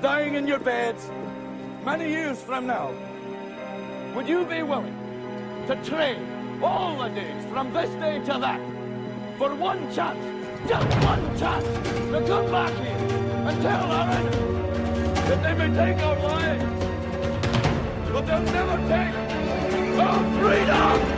dying in your beds many years from now, would you be willing to trade all the days from this day to that for one chance, just one chance, to come back here and tell our enemies that they may take our lives, but they'll never take our freedom?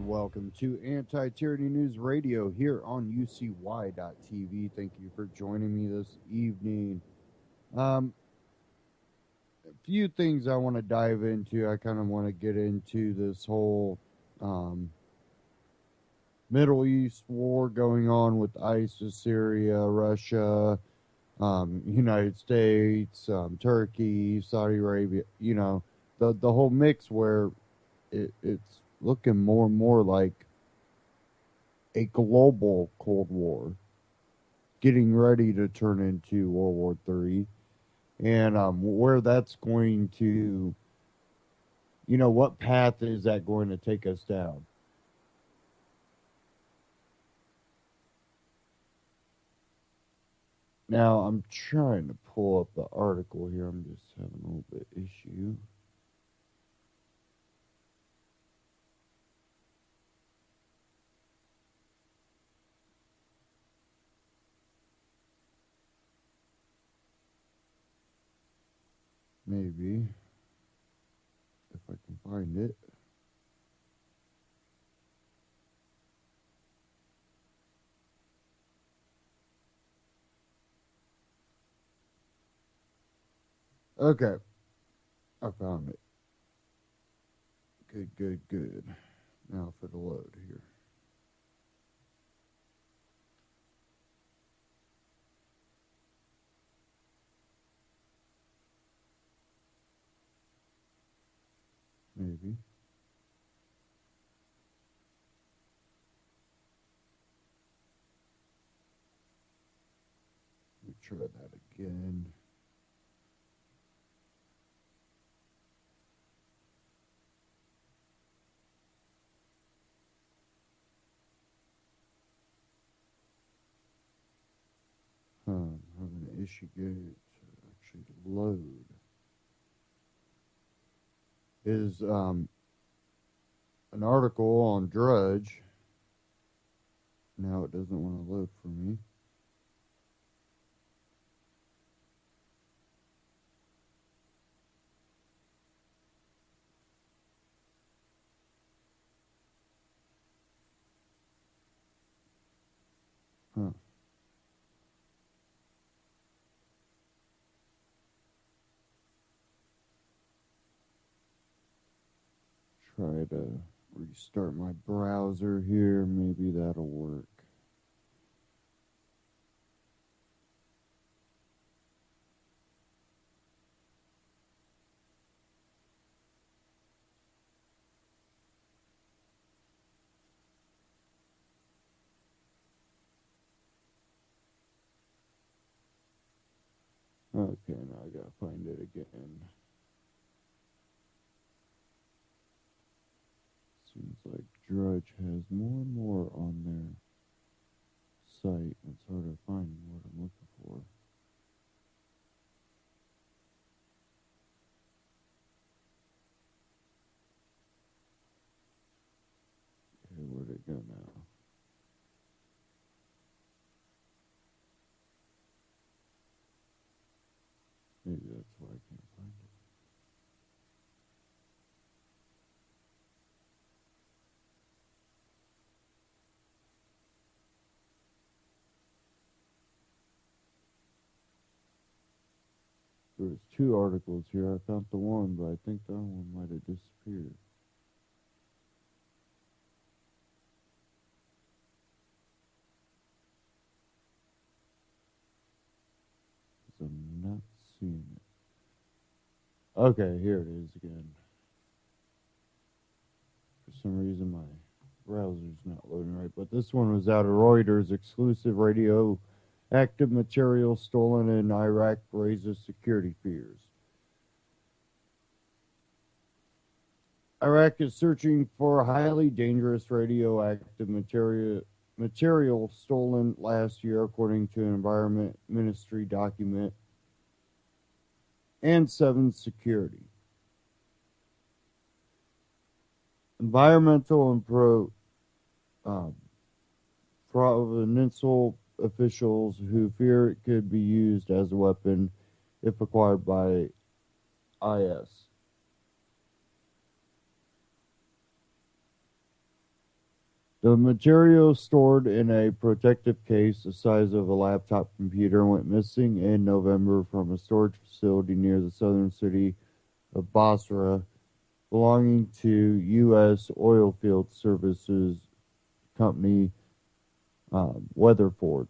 Welcome to Anti-Tyranny News Radio here on UCY.tv. Thank you for joining me this evening. A few things I want to dive into. I kind of want to get into this whole Middle East war going on with ISIS, Syria, Russia, United States, Turkey, Saudi Arabia, you know, the whole mix where it's looking more and more like a global Cold War, getting ready to turn into World War III, and where that's going to, you know, what path is that going to take us down? Now, I'm trying to pull up the article here. I'm just having a little bit issue. Maybe, if I can find it. Okay, I found it. Good. Now for the load here. Maybe. Let me try that again. I'm having an issue getting it to actually load. Is an article on Drudge. Now it doesn't want to load for me. Huh. Try to restart my browser here. Maybe that'll work. Okay, now I gotta find it again. Seems like Drudge has more and more on their site. It's hard to find what I'm looking for. go now. Maybe that's why I can't find it. There was two articles here. I found the one, but I think the other one might have disappeared. So I'm not seeing it. Okay, here it is again. For some reason, my browser's not loading right. But this one was out of Reuters. Exclusive radioactive material stolen in Iraq raises security fears. Iraq is searching for highly dangerous radioactive material stolen last year, according to an Environment Ministry document, and 7 security. Environmental and provincial officials who fear it could be used as a weapon if acquired by IS. The material stored in a protective case the size of a laptop computer went missing in November from a storage facility near the southern city of Basra, belonging to U.S. oilfield services company Weatherford.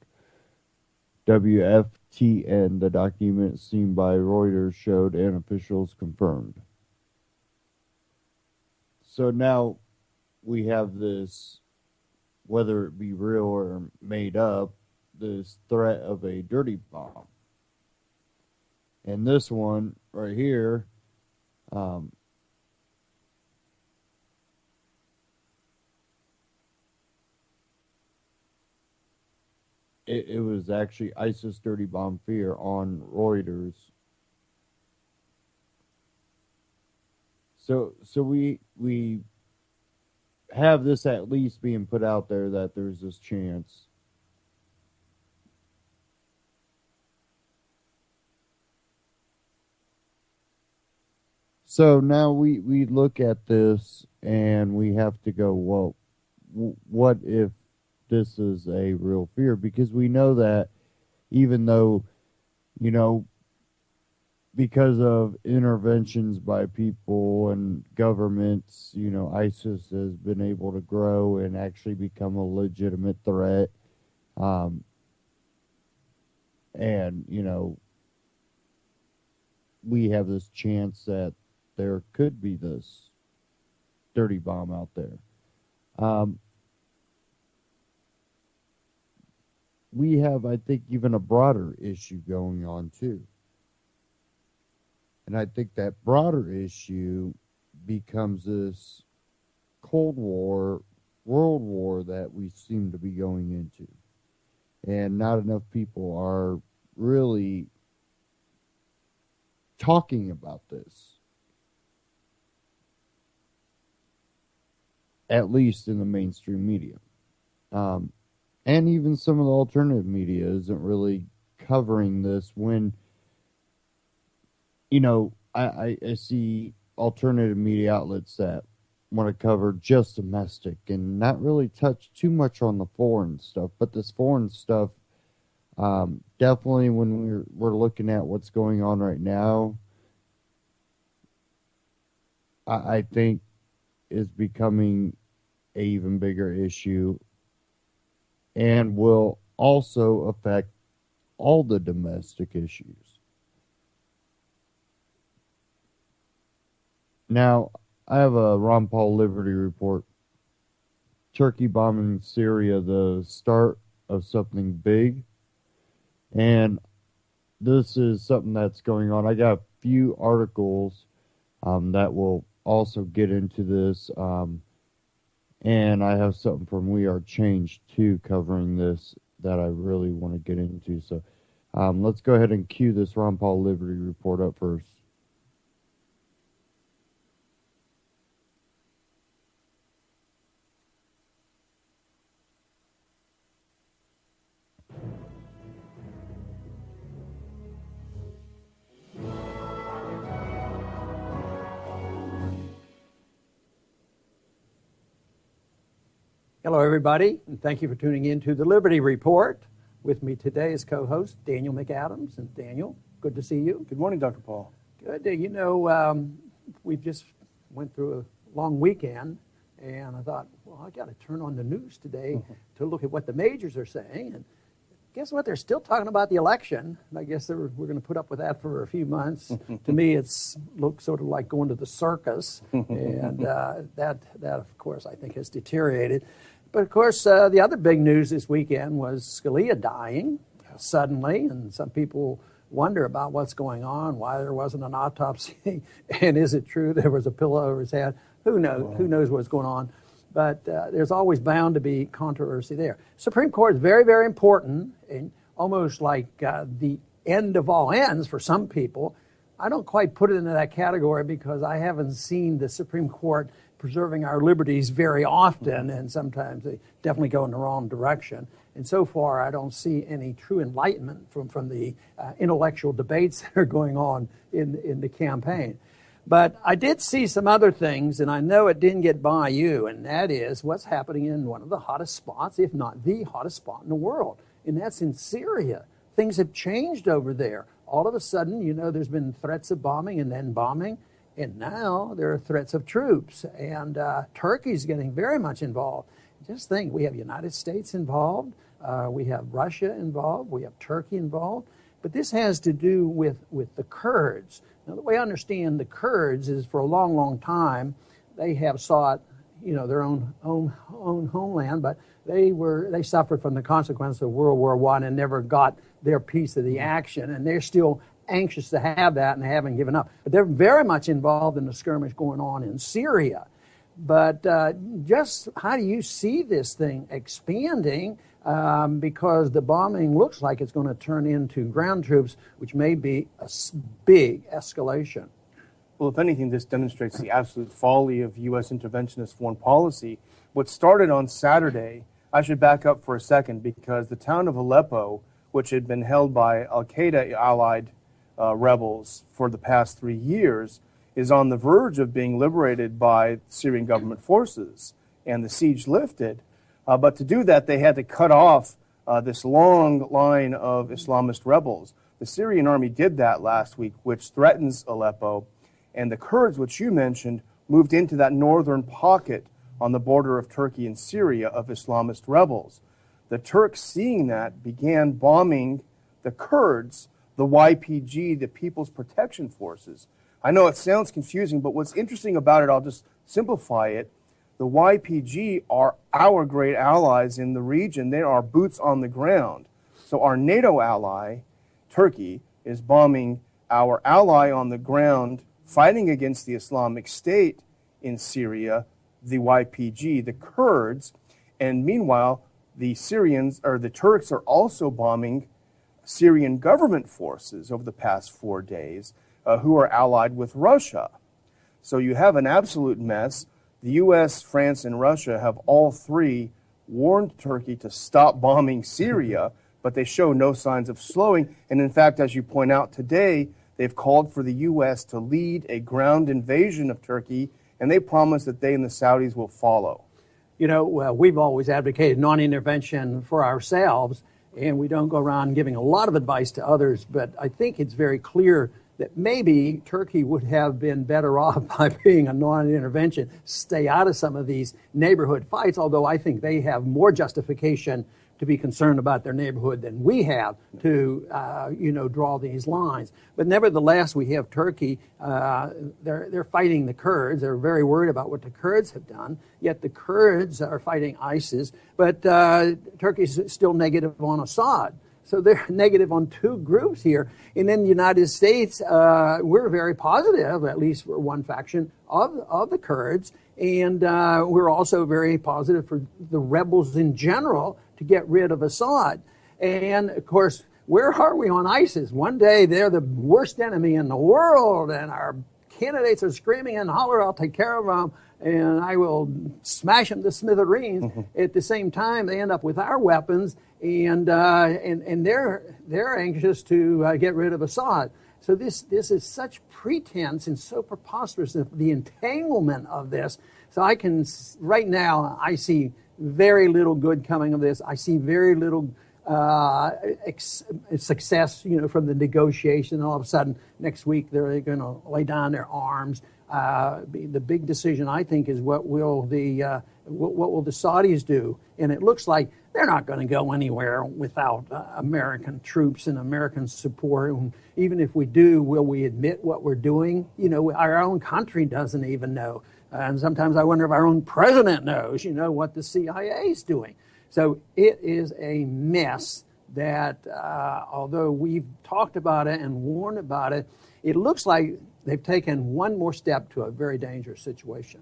WFTN, the document seen by Reuters showed and officials confirmed. So now we have this, whether it be real or made up, this threat of a dirty bomb. And this one right here, it was actually ISIS dirty bomb fear on Reuters. So we have this at least being put out there that there's this chance. So now we look at this and we have to go, well, what if this is a real fear? Because we know that even though, you know, because of interventions by people and governments, you know, ISIS has been able to grow and actually become a legitimate threat. And, you know, we have this chance that there could be this dirty bomb out there. We have, I think, even a broader issue going on, too. And I think that broader issue becomes this Cold War, World War that we seem to be going into. And not enough people are really talking about this. At least in the mainstream media. And even some of the alternative media isn't really covering this when, you know, I see alternative media outlets that want to cover just domestic and not really touch too much on the foreign stuff. But this foreign stuff, definitely when we're looking at what's going on right now, I think is becoming an even bigger issue and will also affect all the domestic issues. Now, I have a Ron Paul Liberty report. Turkey bombing Syria, the start of something big. And this is something that's going on. I got a few articles that will also get into this. And I have something from We Are Change too covering this that I really want to get into. So let's go ahead and cue this Ron Paul Liberty report up first. Hello, everybody, and thank you for tuning in to the Liberty Report. With me today is co-host Daniel McAdams. And Daniel, good to see you. Good morning, Dr. Paul. Good. You know, we just went through a long weekend, and I thought, well, I got to turn on the news today to look at what the majors are saying. And guess what? They're still talking about the election. I guess we're going to put up with that for a few months. To me, it's looks sort of like going to the circus, and that, of course, I think has deteriorated. But, of course, the other big news this weekend was Scalia dying suddenly, and some people wonder about what's going on, why there wasn't an autopsy, and is it true there was a pillow over his head? Who knows? Who knows what's going on? But there's always bound to be controversy there. Supreme Court is very, very important, and almost like the end of all ends for some people. I don't quite put it into that category because I haven't seen the Supreme Court preserving our liberties very often, and sometimes they definitely go in the wrong direction. And so far, I don't see any true enlightenment from the intellectual debates that are going on in the campaign. But I did see some other things, and I know it didn't get by you, and that is what's happening in one of the hottest spots, if not the hottest spot in the world, and that's in Syria. Things have changed over there. All of a sudden, you know, there's been threats of bombing and then bombing, and now there are threats of troops, and Turkey's getting very much involved. Just think, we have United States involved, we have Russia involved, we have Turkey involved, but this has to do with the Kurds. Now, the way I understand the Kurds is for a long, long time, they have sought, you know, their own homeland, but they suffered from the consequences of World War I and never got their piece of the action, and they're still anxious to have that and haven't given up. But they're very much involved in the skirmish going on in Syria. But just how do you see this thing expanding? Because the bombing looks like it's going to turn into ground troops, which may be a big escalation. Well, if anything, this demonstrates the absolute folly of U.S. interventionist foreign policy. What started on Saturday, I should back up for a second, because the town of Aleppo, which had been held by al-Qaeda-allied rebels for the past 3 years, is on the verge of being liberated by Syrian government forces, and the siege lifted. But to do that, they had to cut off this long line of Islamist rebels. The Syrian army did that last week, which threatens Aleppo, and the Kurds, which you mentioned, moved into that northern pocket on the border of Turkey and Syria of Islamist rebels. The Turks, seeing that, began bombing the Kurds, the YPG, the People's Protection Forces. I know it sounds confusing, but what's interesting about it, I'll just simplify it. The YPG are our great allies in the region. They are boots on the ground. So our NATO ally, Turkey, is bombing our ally on the ground, fighting against the Islamic State in Syria, the YPG, the Kurds, and meanwhile, the Turks are also bombing Syrian government forces over the past 4 days, who are allied with Russia. So you have an absolute mess. The U.S., France, and Russia have all three warned Turkey to stop bombing Syria, but they show no signs of slowing. And in fact, as you point out today, they've called for the U.S. to lead a ground invasion of Turkey, and they promise that they and the Saudis will follow. You know, we've always advocated non-intervention for ourselves, and we don't go around giving a lot of advice to others, but I think it's very clear that maybe Turkey would have been better off by being a non-intervention, stay out of some of these neighborhood fights, although I think they have more justification to be concerned about their neighborhood than we have to, draw these lines. But nevertheless, we have Turkey. They're fighting the Kurds. They're very worried about what the Kurds have done. Yet the Kurds are fighting ISIS. But Turkey's still negative on Assad. So they're negative on two groups here. And in the United States, we're very positive, at least for one faction, of the Kurds. And we're also very positive for the rebels in general to get rid of Assad. And, of course, where are we on ISIS? One day they're the worst enemy in the world, and our candidates are screaming and holler, I'll take care of them, and I will smash them to smithereens. Mm-hmm. At the same time, they end up with our weapons, and they're anxious to get rid of Assad. So this is such pretense and so preposterous, the entanglement of this. So right now, I see very little good coming of this. I see very little success, from the negotiation. All of a sudden, next week they're going to lay down their arms. The big decision, I think, is what will the Saudis do? And it looks like they're not going to go anywhere without American troops and American support. And even if we do, will we admit what we're doing? Our own country doesn't even know. And sometimes I wonder if our own president knows, what the CIA is doing. So it is a mess that, although we've talked about it and warned about it, it looks like they've taken one more step to a very dangerous situation.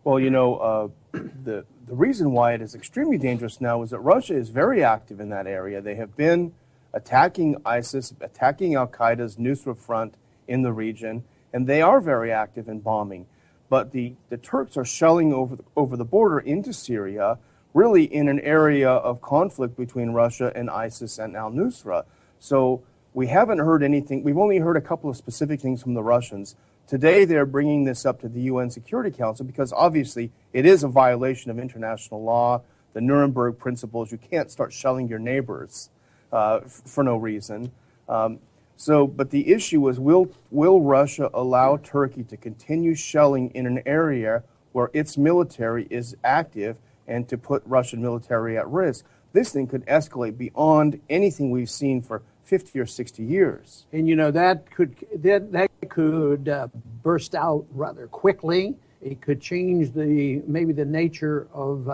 Well, the reason why it is extremely dangerous now is that Russia is very active in that area. They have been attacking ISIS, attacking Al-Qaeda's Nusra Front in the region, and they are very active in bombing. But the Turks are shelling over the border into Syria, really in an area of conflict between Russia and ISIS and al-Nusra. So we haven't heard anything. We've only heard a couple of specific things from the Russians. Today they're bringing this up to the UN Security Council because obviously it is a violation of international law, the Nuremberg principles. You can't start shelling your neighbors for no reason. But the issue is, will Russia allow Turkey to continue shelling in an area where its military is active and to put Russian military at risk? This thing could escalate beyond anything we've seen for 50 or 60 years. And that could burst out rather quickly. It could change maybe the nature of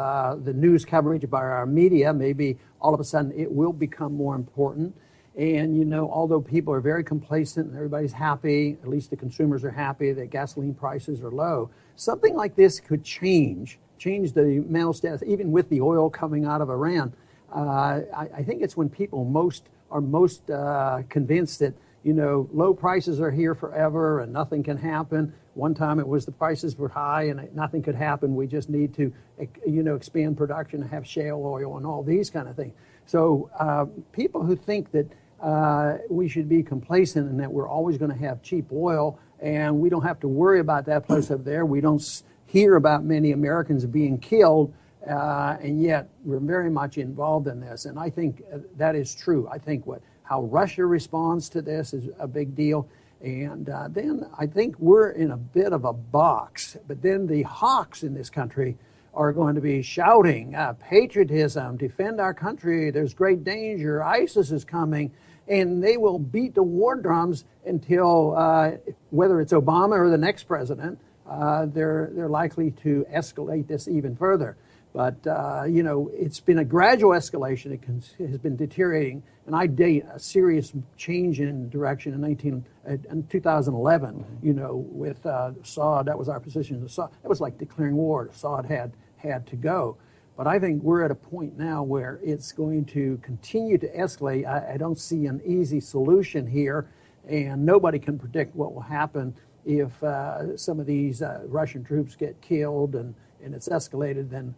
the news coverage by our media. Maybe all of a sudden it will become more important. And, although people are very complacent and everybody's happy, at least the consumers are happy that gasoline prices are low, something like this could change the mental status, even with the oil coming out of Iran. I think it's when people are most convinced that, low prices are here forever and nothing can happen. One time it was the prices were high and nothing could happen. We just need to, expand production and have shale oil and all these kind of things. So people who think that we should be complacent and that we're always going to have cheap oil and we don't have to worry about that place up there. We don't hear about many Americans being killed, and yet we're very much involved in this. And I think that is true. I think how Russia responds to this is a big deal. And then I think we're in a bit of a box. But then the hawks in this country are going to be shouting, patriotism, defend our country, there's great danger, ISIS is coming. And they will beat the war drums until, whether it's Obama or the next president, they're likely to escalate this even further. But, it's been a gradual escalation. It has been deteriorating. And I date a serious change in direction in 2011, with Assad. That was our position. Assad, that was like declaring war. Assad had to go. But I think we're at a point now where it's going to continue to escalate. I don't see an easy solution here, and nobody can predict what will happen if some of these Russian troops get killed and it's escalated. Then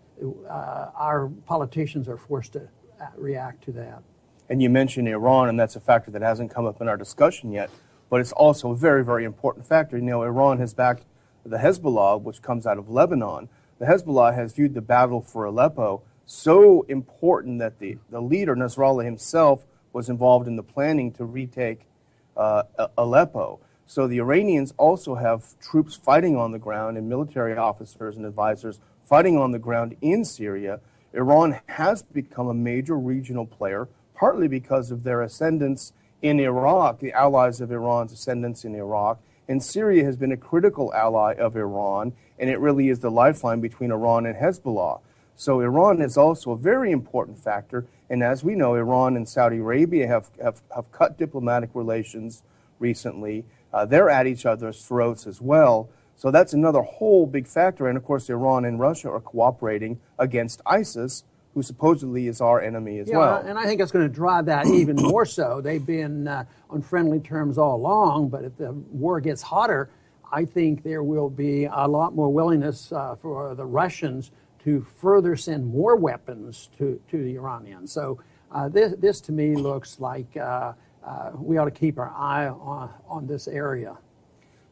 our politicians are forced to react to that. And you mentioned Iran, and that's a factor that hasn't come up in our discussion yet, but it's also a very, very important factor. Iran has backed the Hezbollah, which comes out of Lebanon. The Hezbollah has viewed the battle for Aleppo so important that the leader, Nasrallah himself, was involved in the planning to retake Aleppo. So the Iranians also have troops fighting on the ground and military officers and advisors fighting on the ground in Syria. Iran has become a major regional player, partly because of their ascendance in Iraq, the allies of Iran's ascendance in Iraq. And Syria has been a critical ally of Iran, and it really is the lifeline between Iran and Hezbollah. So Iran is also a very important factor. And as we know, Iran and Saudi Arabia have cut diplomatic relations recently. They're at each other's throats as well. So that's another whole big factor. And of course, Iran and Russia are cooperating against ISIS, who supposedly is our enemy as well. And I think it's going to drive that even more so. They've been on friendly terms all along, but if the war gets hotter, I think there will be a lot more willingness for the Russians to further send more weapons to the Iranians. So this to me looks like we ought to keep our eye on this area.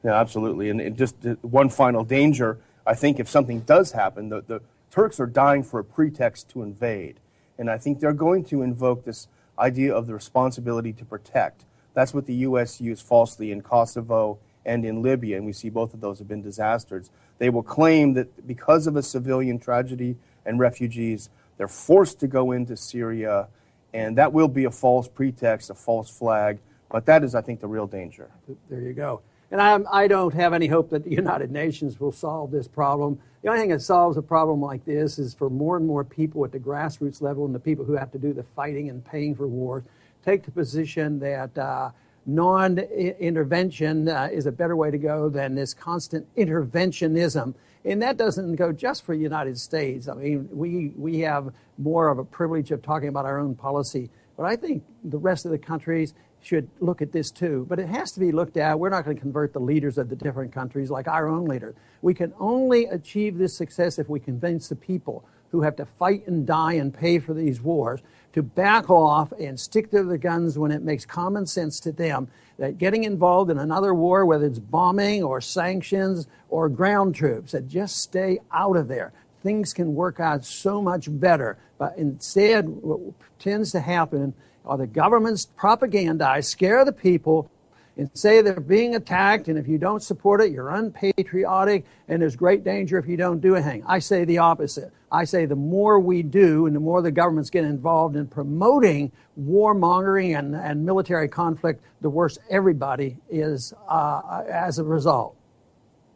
Yeah, absolutely. And just one final danger, I think if something does happen, the Turks are dying for a pretext to invade. And I think they're going to invoke this idea of the responsibility to protect. That's what the U.S. used falsely in Kosovo and in Libya, and we see both of those have been disasters. They will claim that because of a civilian tragedy and refugees, they're forced to go into Syria, and that will be a false pretext, a false flag. But that is, I think, the real danger. There you go. And I don't have any hope that the United Nations will solve this problem. The only thing that solves a problem like this is for more and more people at the grassroots level and the people who have to do the fighting and paying for war take the position that non-intervention is a better way to go than this constant interventionism. And that doesn't go just for the United States. I mean, we have more of a privilege of talking about our own policy. But I think the rest of the countries should look at this too. But it has to be looked at. We're not going to convert the leaders of the different countries like our own leader. We can only achieve this success if we convince the people who have to fight and die and pay for these wars to back off and stick to their guns when it makes common sense to them, that getting involved in another war, whether it's bombing or sanctions or ground troops, that just stay out of there. Things can work out so much better. But instead, what tends to happen are the governments propagandize, scare the people, and say they're being attacked, and if you don't support it, you're unpatriotic, and there's great danger if you don't do anything. I say the opposite. I say the more we do and the more the governments get involved in promoting warmongering and military conflict, the worse everybody is as a result.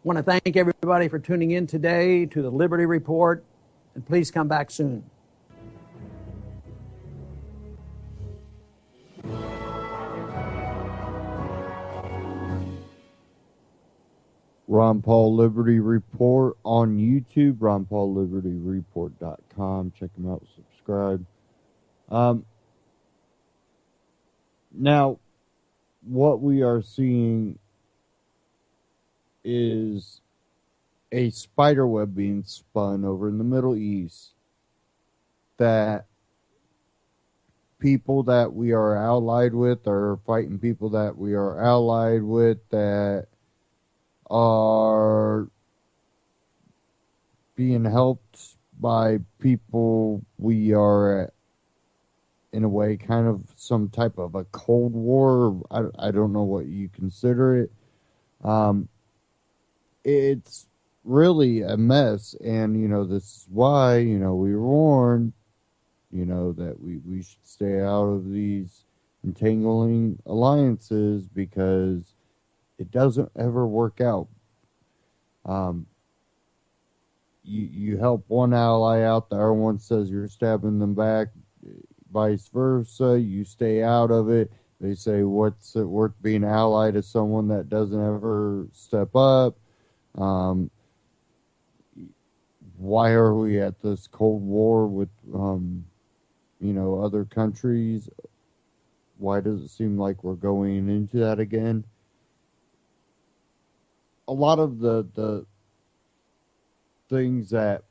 I want to thank everybody for tuning in today to the Liberty Report, and please come back soon. Ron Paul Liberty Report on YouTube, RonPaulLibertyReport.com. Check him out, subscribe. Now, what we are seeing is a spider web being spun over in the Middle East that people that we are allied with are fighting people that we are allied with that are being helped by people we are in a way kind of some type of a Cold War. I don't know what you consider it. It's really a mess, and this is why we were warned that we should stay out of these entangling alliances because it doesn't ever work out. You help one ally out, the other one says you're stabbing them back, vice versa. You stay out of it. They say, what's it worth being allied to someone that doesn't ever step up? Why are we at this Cold War with, other countries? Why does it seem like we're going into that again? A lot of the things that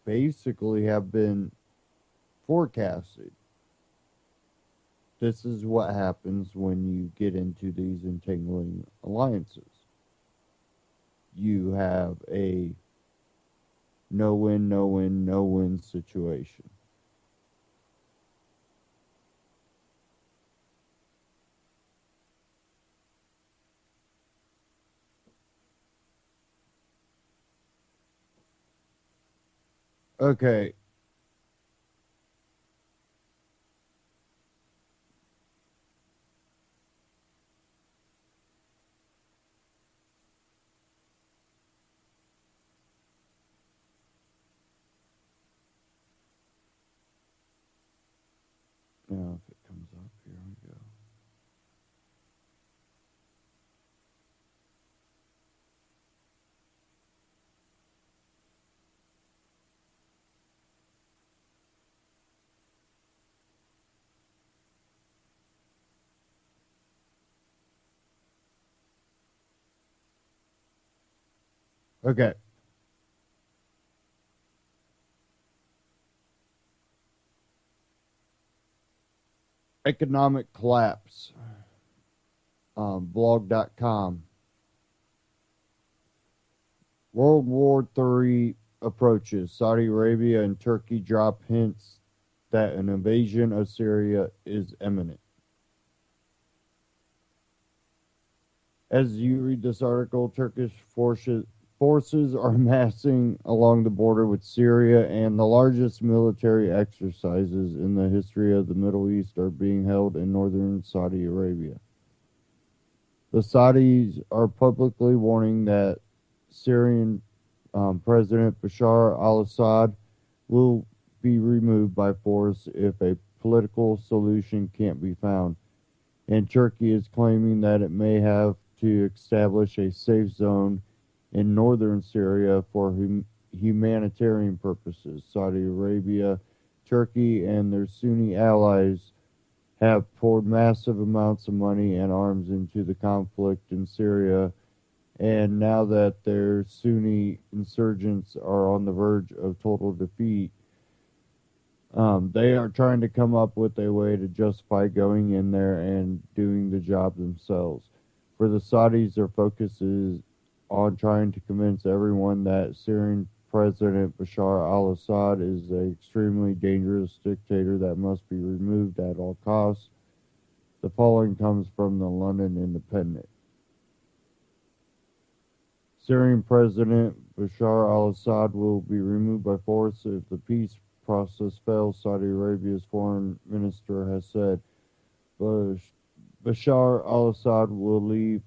basically have been forecasted. This is what happens when you get into these entangling alliances. You have a no-win, no-win, no-win situation. Okay. Now, if it comes up, here we go. Okay. Economic collapse. Blog.com. World War III approaches, Saudi Arabia and Turkey drop hints that an invasion of Syria is imminent. As you read this article, Turkish forces are massing along the border with Syria, and the largest military exercises in the history of the Middle East are being held in northern Saudi Arabia. The Saudis are publicly warning that Syrian President Bashar al-Assad will be removed by force if a political solution can't be found. And Turkey is claiming that it may have to establish a safe zone in northern Syria for humanitarian purposes. Saudi Arabia, Turkey, and their Sunni allies have poured massive amounts of money and arms into the conflict in Syria, and now that their Sunni insurgents are on the verge of total defeat, they are trying to come up with a way to justify going in there and doing the job themselves. For the Saudis, their focus is on trying to convince everyone that Syrian President Bashar al-Assad is an extremely dangerous dictator that must be removed at all costs. The following comes from the London Independent. Syrian President Bashar al-Assad will be removed by force if the peace process fails, Saudi Arabia's foreign minister has said. Bashar al-Assad will leave,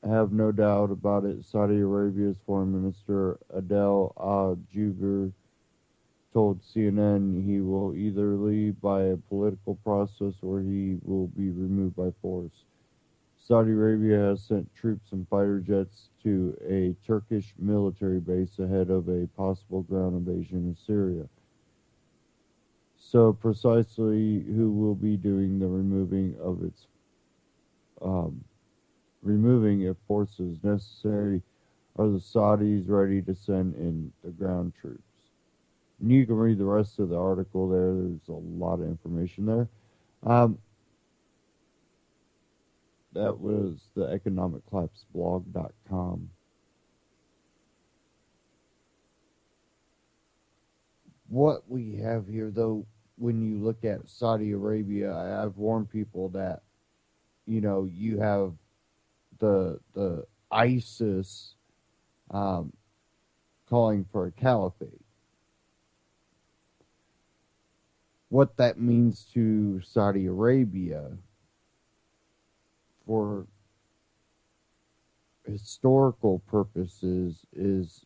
have no doubt about it, Saudi Arabia's foreign minister Adel al-Jubeir told CNN he will either leave by a political process or he will be removed by force. Saudi Arabia has sent troops and fighter jets to a Turkish military base ahead of a possible ground invasion of Syria. So precisely who will be doing the removing if force is necessary? Are the Saudis ready to send in the ground troops? And you can read the rest of the article there. There's a lot of information there. That was the economiccollapseblog.com. What we have here, though, when you look at Saudi Arabia, I've warned people that, you have the ISIS calling for a caliphate. What that means to Saudi Arabia for historical purposes is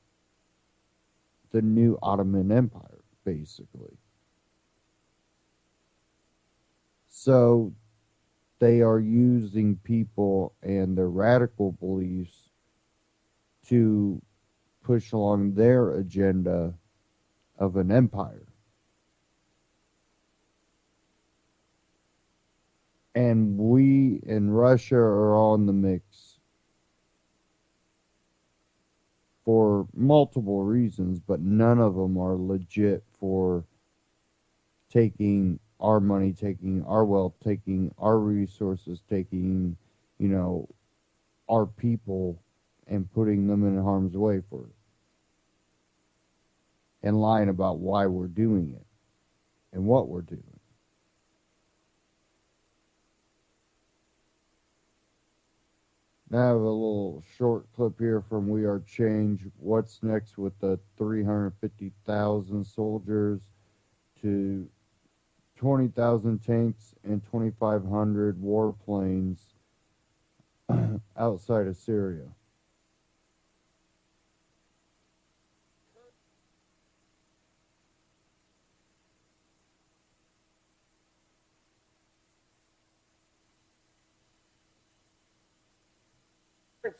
the new Ottoman Empire, basically. So they are using people and their radical beliefs to push along their agenda of an empire. And we and Russia are all in the mix for multiple reasons, but none of them are legit for taking our money, taking our wealth, taking our resources, taking, our people and putting them in harm's way for it. And lying about why we're doing it and what we're doing. Now I have a little short clip here from We Are Change. What's next with the 350,000 soldiers to 20,000 tanks and 2,500 warplanes outside of Syria?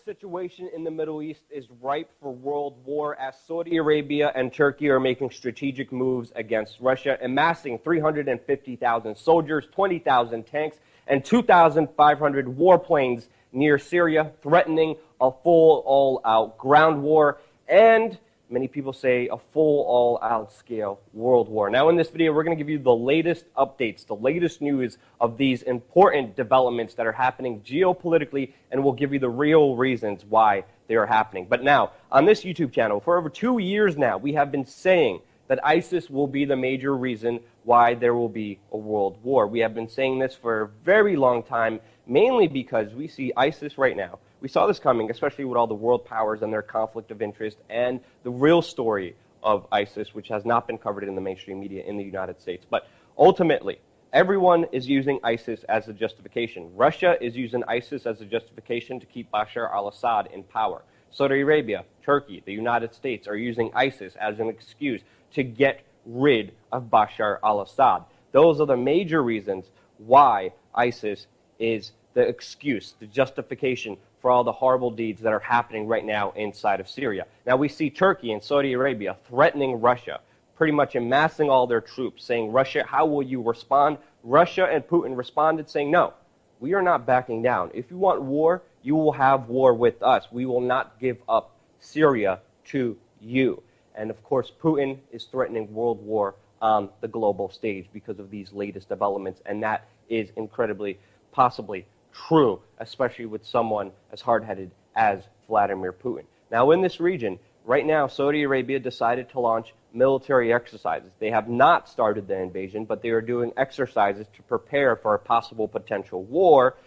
Situation in the Middle East is ripe for world war as Saudi Arabia and Turkey are making strategic moves against Russia, amassing 350,000 soldiers, 20,000 tanks, and 2,500 warplanes near Syria, threatening a full all-out ground war. And Many people say a full, all-out scale world war. Now in this video, we're going to give you the latest updates, the latest news of these important developments that are happening geopolitically, and we'll give you the real reasons why they are happening. But now, on this YouTube channel, for over 2 years now, we have been saying that ISIS will be the major reason why there will be a world war. We have been saying this for a very long time, mainly because we see ISIS right now. We saw this coming, especially with all the world powers and their conflict of interest, and the real story of ISIS, which has not been covered in the mainstream media in the United States. But ultimately, everyone is using ISIS as a justification. Russia is using ISIS as a justification to keep Bashar al-Assad in power. Saudi Arabia, Turkey, the United States are using ISIS as an excuse to get rid of Bashar al-Assad. Those are the major reasons why ISIS is the excuse, the justification for all the horrible deeds that are happening right now inside of Syria. Now we see Turkey and Saudi Arabia threatening Russia, pretty much amassing all their troops, saying, Russia, how will you respond? Russia and Putin responded saying, no, we are not backing down. If you want war, you will have war with us. We will not give up Syria to you. And of course, Putin is threatening world war on the global stage because of these latest developments, and that is incredibly, possibly true, especially with someone as hard-headed as Vladimir Putin. Now, in this region, right now, Saudi Arabia decided to launch military exercises. They have not started the invasion, but they are doing exercises to prepare for a possible potential war.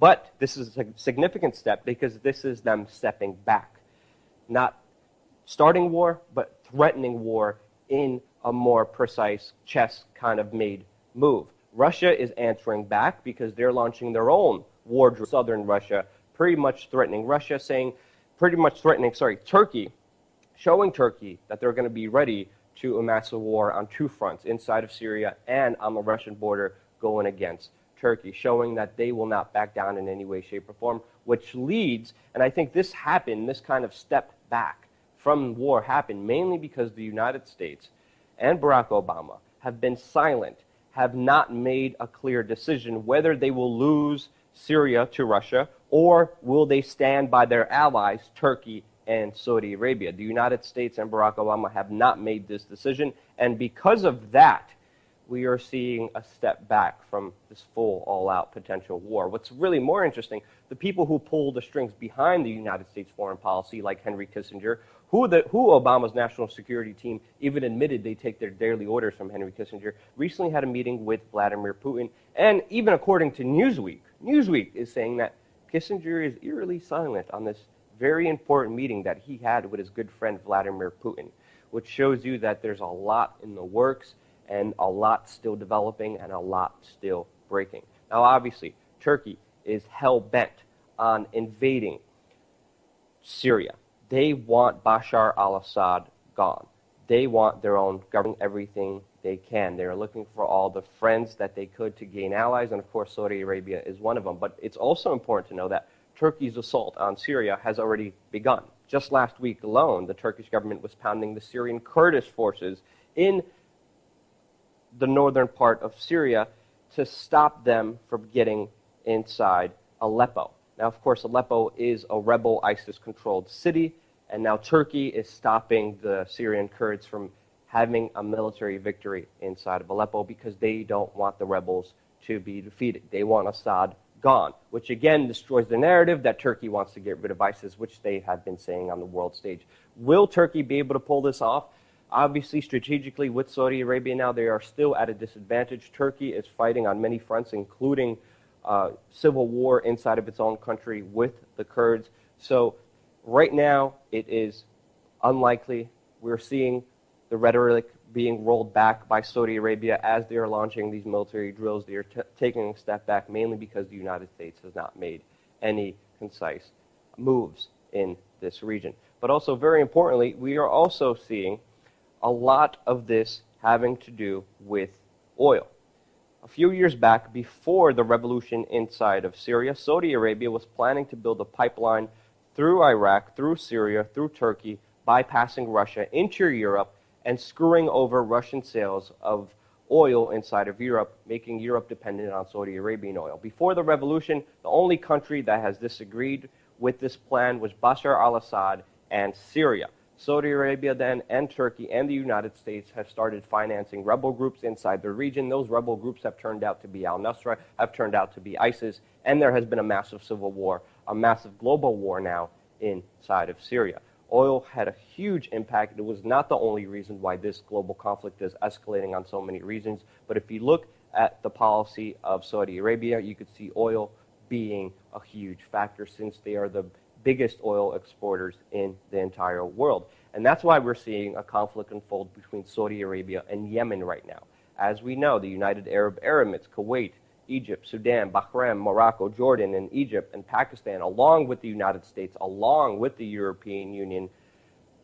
But this is a significant step because this is them stepping back. Not starting war, but threatening war in a more precise chess kind of made move. Russia is answering back because they're launching their own war in southern Russia, pretty much threatening Turkey, showing Turkey that they're going to be ready to amass a war on two fronts, inside of Syria and on the Russian border going against Turkey, showing that they will not back down in any way, shape, or form, which leads, and I think this happened, this kind of step back from war happened mainly because the United States and Barack Obama have been silent, have not made a clear decision whether they will lose Syria to Russia or will they stand by their allies, Turkey and Saudi Arabia. The United States and Barack Obama have not made this decision, and because of that, we are seeing a step back from this full, all-out potential war. What's really more interesting, the people who pull the strings behind the United States foreign policy, like Henry Kissinger, who Obama's national security team even admitted they take their daily orders from Henry Kissinger, recently had a meeting with Vladimir Putin. And even according to Newsweek is saying that Kissinger is eerily silent on this very important meeting that he had with his good friend Vladimir Putin, which shows you that there's a lot in the works and a lot still developing and a lot still breaking. Now, obviously, Turkey is hell-bent on invading Syria. They want Bashar al-Assad gone. They want their own government, everything they can. They're looking for all the friends that they could to gain allies, and of course Saudi Arabia is one of them. But it's also important to know that Turkey's assault on Syria has already begun. Just last week alone, the Turkish government was pounding the Syrian Kurdish forces in the northern part of Syria to stop them from getting inside Aleppo. Now, of course, Aleppo is a rebel ISIS-controlled city, and now Turkey is stopping the Syrian Kurds from having a military victory inside of Aleppo because they don't want the rebels to be defeated. They want Assad gone, which again destroys the narrative that Turkey wants to get rid of ISIS, which they have been saying on the world stage. Will Turkey be able to pull this off? Obviously, strategically, with Saudi Arabia now, they are still at a disadvantage. Turkey is fighting on many fronts, including civil war inside of its own country with the Kurds. So right now, it is unlikely. We're seeing the rhetoric being rolled back by Saudi Arabia as they are launching these military drills. They are taking a step back mainly because the United States has not made any concise moves in this region. But also, very importantly, we are also seeing a lot of this having to do with oil. A few years back, before the revolution inside of Syria, Saudi Arabia was planning to build a pipeline through Iraq, through Syria, through Turkey, bypassing Russia into Europe and screwing over Russian sales of oil inside of Europe, making Europe dependent on Saudi Arabian oil. Before the revolution, the only country that has disagreed with this plan was Bashar al-Assad and Syria. Saudi Arabia then and Turkey and the United States have started financing rebel groups inside the region. Those rebel groups have turned out to be al-Nusra, have turned out to be ISIS, and there has been a massive civil war, a massive global war now inside of Syria. Oil had a huge impact. It was not the only reason why this global conflict is escalating on so many reasons, but if you look at the policy of Saudi Arabia, you could see oil being a huge factor since they are the biggest oil exporters in the entire world. And that's why we're seeing a conflict unfold between Saudi Arabia and Yemen right now. As we know, the United Arab Emirates, Kuwait, Egypt, Sudan, Bahrain, Morocco, Jordan, and Egypt, and Pakistan, along with the United States, along with the European Union,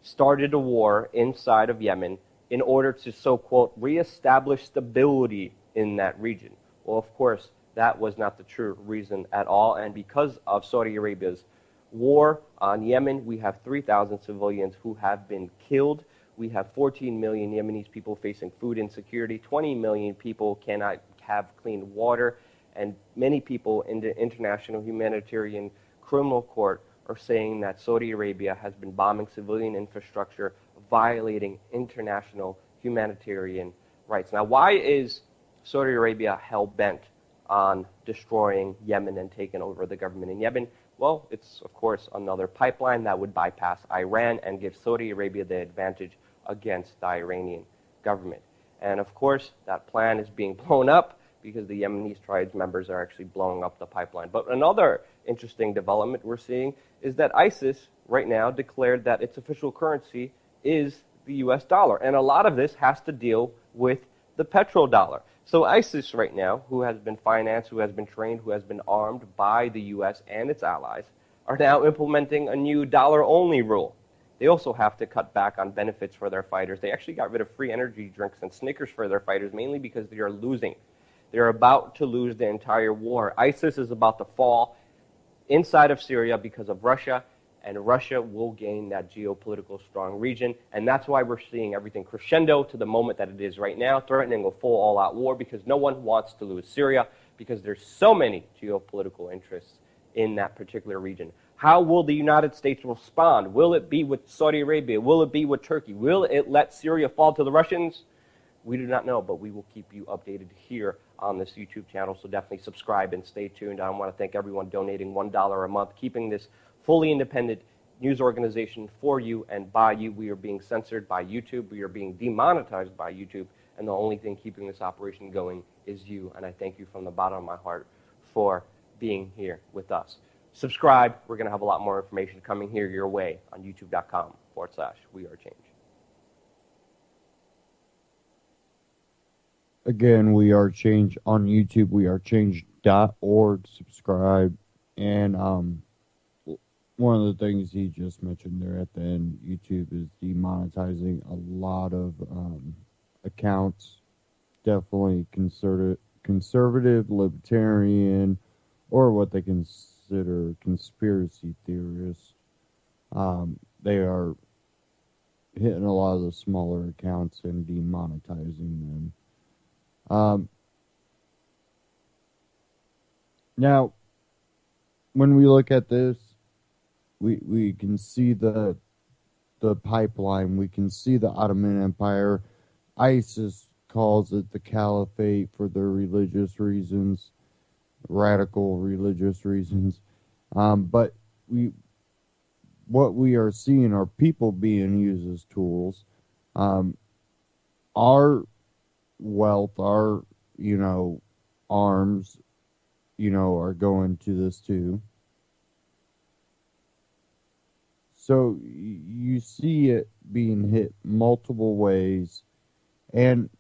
started a war inside of Yemen in order to, so-quote, reestablish stability in that region. Well, of course, that was not the true reason at all, and because of Saudi Arabia's war on Yemen, we have 3,000 civilians who have been killed. We have 14 million Yemenis people facing food insecurity. 20 million people cannot have clean water. And many people in the International Humanitarian Criminal Court are saying that Saudi Arabia has been bombing civilian infrastructure, violating international humanitarian rights. Now, why is Saudi Arabia hell-bent on destroying Yemen and taking over the government in Yemen? Well, it's, of course, another pipeline that would bypass Iran and give Saudi Arabia the advantage against the Iranian government. And, of course, that plan is being blown up because the Yemeni tribes members are actually blowing up the pipeline. But another interesting development we're seeing is that ISIS right now declared that its official currency is the US dollar. And a lot of this has to deal with the petrodollar. So ISIS right now, who has been financed, who has been trained, who has been armed by the US and its allies, are now implementing a new dollar-only rule. They also have to cut back on benefits for their fighters. They actually got rid of free energy drinks and Snickers for their fighters, mainly because they are losing. They're about to lose the entire war. ISIS is about to fall inside of Syria because of Russia, and Russia will gain that geopolitical strong region. And that's why we're seeing everything crescendo to the moment that it is right now, threatening a full all-out war because no one wants to lose Syria because there's so many geopolitical interests in that particular region. How will the United States respond? Will it be with Saudi Arabia? Will it be with Turkey? Will it let Syria fall to the Russians? We do not know, but we will keep you updated here on this YouTube channel, so definitely subscribe and stay tuned. I want to thank everyone donating $1 a month, keeping this fully independent news organization for you and by you. We are being censored by YouTube. We are being demonetized by YouTube, and the only thing keeping this operation going is you, and I thank you from the bottom of my heart for being here with us. Subscribe. We're going to have a lot more information coming here your way on youtube.com/wearechange. Again, We Are Change on YouTube. wearechange.org. Subscribe. And one of the things he just mentioned there at the end, YouTube is demonetizing a lot of accounts. Definitely conservative, libertarian, or what they consider conspiracy theorists. They are hitting a lot of the smaller accounts and demonetizing them. Now, when we look at this, we can see the pipeline. We can see the Ottoman Empire. ISIS calls it the caliphate for their religious reasons, radical religious reasons. But what we are seeing are people being used as tools. Our wealth, our, arms, are going to this too. So you see it being hit multiple ways, and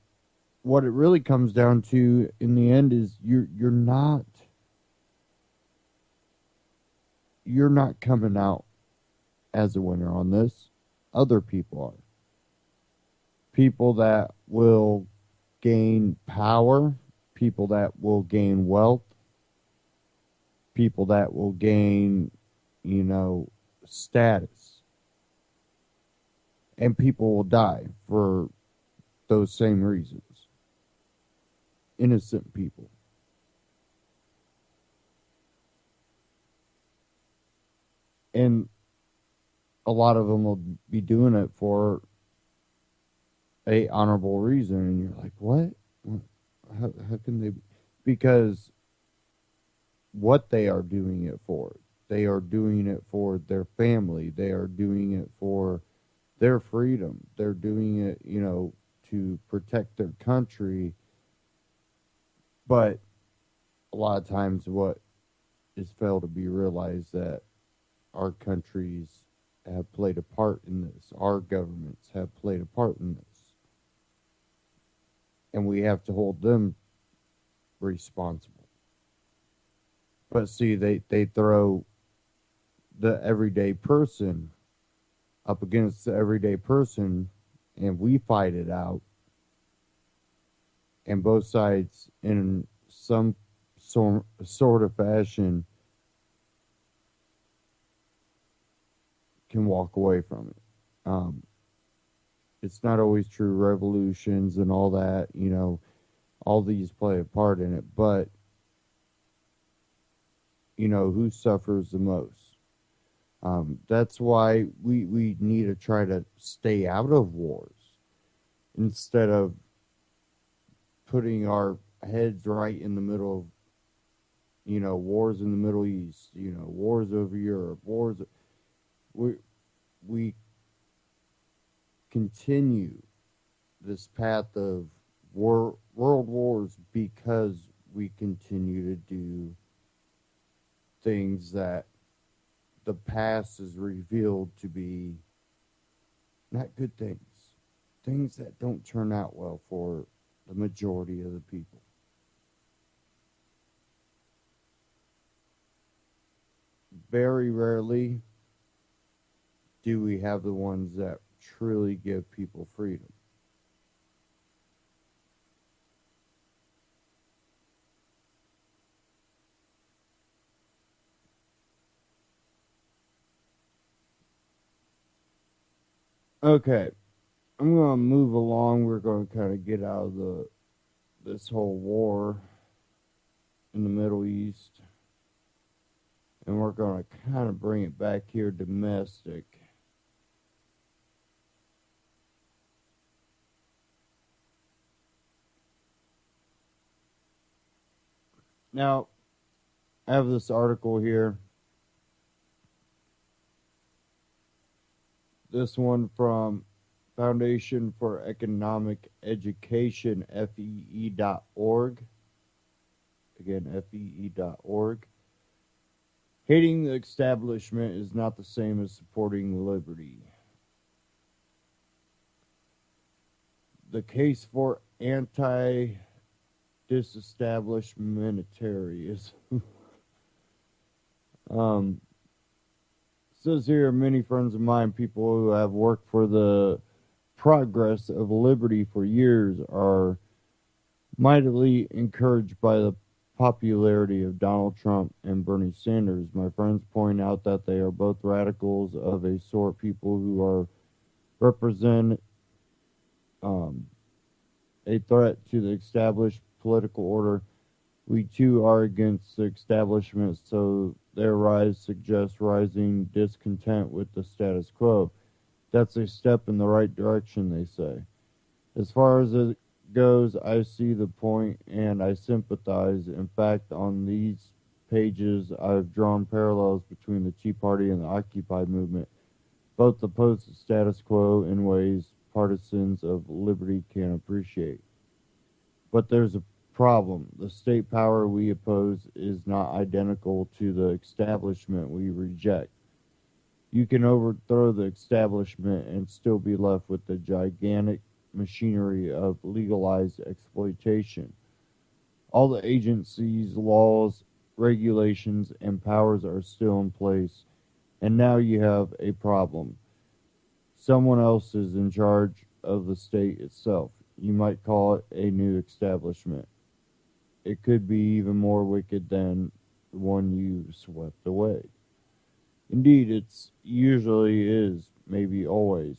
what it really comes down to in the end is you're not coming out as a winner on this. Other people are. People that will gain power, people that will gain wealth, people that will gain, status. And people will die for those same reasons. Innocent people. And a lot of them will be doing it for a honorable reason, and you're like, what? How can they? Because what they are doing it for. They are doing it for their family. They are doing it for their freedom. They're doing it, to protect their country. But a lot of times what is failed to be realized that our countries have played a part in this. Our governments have played a part in this. And we have to hold them responsible. But see, they throw the everyday person up against the everyday person, and we fight it out. And both sides, in some sort of fashion, can walk away from it. It's not always true. Revolutions and all that, all these play a part in it. But, who suffers the most? That's why we need to try to stay out of wars instead of putting our heads right in the middle of, wars in the Middle East, wars over Europe, wars. We continue this path of world wars because we continue to do things that the past is revealed to be not good things that don't turn out well for the majority of the people. Very rarely do we have the ones that truly give people freedom. Okay, I'm going to move along. We're going to kind of get out of this whole war in the Middle East, and we're going to kind of bring it back here domestic. Now, I have this article here. This one from Foundation for Economic Education, FEE.org. Again, FEE.org. Hating the establishment is not the same as supporting liberty. The case for anti-disestablishmentarianism. Says here, many friends of mine, people who have worked for the progress of liberty for years, are mightily encouraged by the popularity of Donald Trump and Bernie Sanders. My friends point out that they are both radicals of a sort, people who are represent a threat to the established political order. We too are against the establishment, so their rise suggests rising discontent with the status quo. That's a step in the right direction, they say. As far as it goes, I see the point and I sympathize. In fact, on these pages, I've drawn parallels between the Tea Party and the Occupy movement. Both oppose the status quo in ways partisans of liberty can appreciate. But there's a problem. The state power we oppose is not identical to the establishment we reject. You can overthrow the establishment and still be left with the gigantic machinery of legalized exploitation. All the agencies, laws, regulations, and powers are still in place, and now you have a problem. Someone else is in charge of the state itself. You might call it a new establishment. It could be even more wicked than the one you swept away. Indeed, it's usually is, maybe always.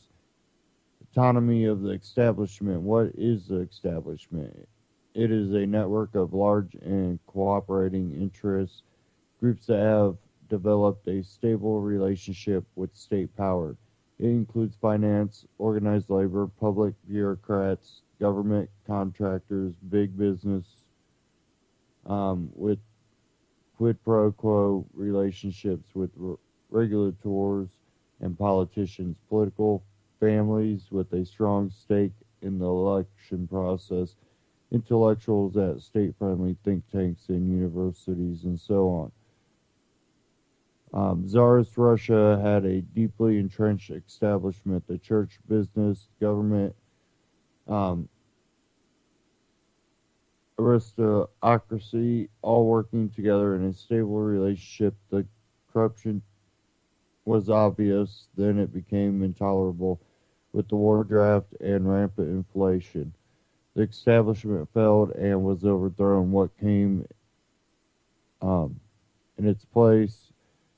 Autonomy of the establishment. What is the establishment? It is a network of large and cooperating interests, groups that have developed a stable relationship with state power. It includes finance, organized labor, public bureaucrats, government contractors, big business, with quid pro quo relationships with regulators and politicians, political families with a strong stake in the election process, intellectuals at state-friendly think tanks and universities, and so on. Tsarist Russia had a deeply entrenched establishment, the church, business, government, um, aristocracy, all working together in a stable relationship. The corruption was obvious, then it became intolerable with the war draft and rampant inflation. The establishment failed and was overthrown. What came in its place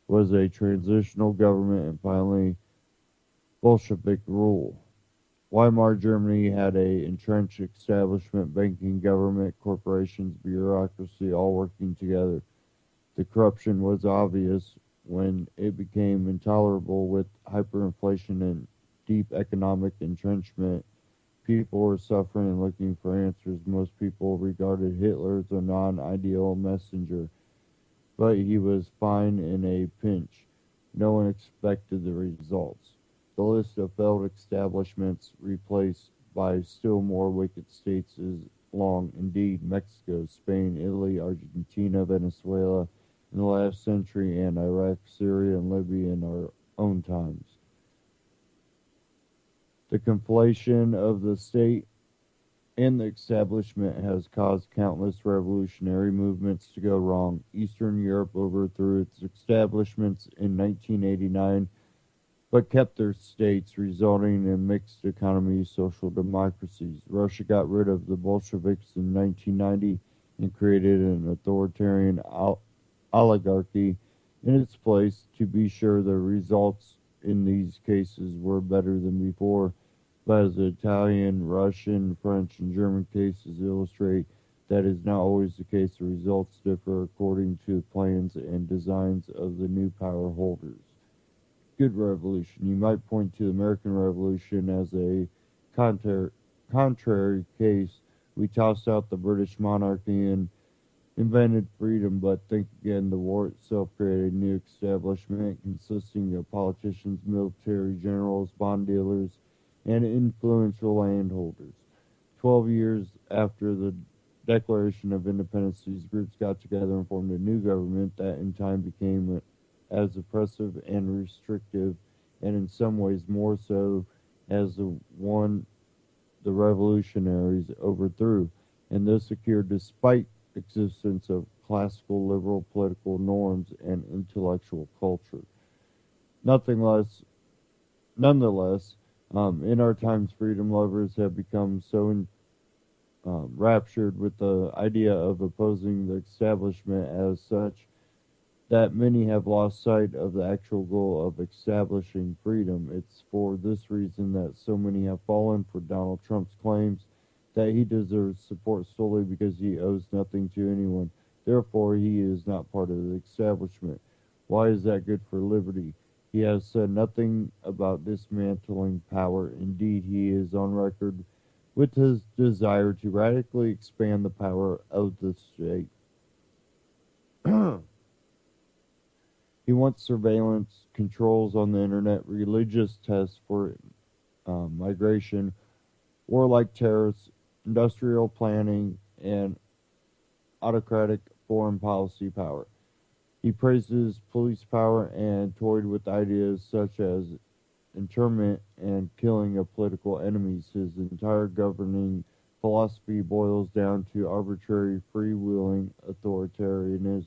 was a transitional government and finally Bolshevik rule. Weimar Germany had a entrenched establishment, banking, government, corporations, bureaucracy, all working together. The corruption was obvious when it became intolerable with hyperinflation and deep economic entrenchment. People were suffering and looking for answers. Most people regarded Hitler as a non-ideal messenger, but he was fine in a pinch. No one expected the results. The list of failed establishments replaced by still more wicked states is long indeed. Mexico, Spain, Italy, Argentina, Venezuela in the last century, and Iraq, Syria, and Libya in our own times. The conflation of the state and the establishment has caused countless revolutionary movements to go wrong. Eastern Europe overthrew its establishments in 1989, but kept their states, resulting in mixed economies, social democracies. Russia got rid of the Bolsheviks in 1990 and created an authoritarian oligarchy in its place. To be sure, the results in these cases were better than before, but as the Italian, Russian, French, and German cases illustrate, that is not always the case. The results differ according to the plans and designs of the new power holders. Good revolution. You might point to the American Revolution as a contrary case. We tossed out the British monarchy and invented freedom, but think again, the war itself created a new establishment consisting of politicians, military generals, bond dealers, and influential landholders. 12 years after the Declaration of Independence, these groups got together and formed a new government that in time became as oppressive and restrictive, and in some ways more so as the one the revolutionaries overthrew, and this occurred despite existence of classical liberal political norms and intellectual culture. Nonetheless, in our times, freedom lovers have become so raptured with the idea of opposing the establishment as such that many have lost sight of the actual goal of establishing freedom. It's for this reason that so many have fallen for Donald Trump's claims that he deserves support solely because he owes nothing to anyone. Therefore, he is not part of the establishment. Why is that good for liberty? He has said nothing about dismantling power. Indeed, he is on record with his desire to radically expand the power of the state. He wants surveillance, controls on the internet, religious tests for migration, warlike terrorists, industrial planning, and autocratic foreign policy power. He praises police power and toyed with ideas such as internment and killing of political enemies. His entire governing philosophy boils down to arbitrary, freewheeling authoritarianism.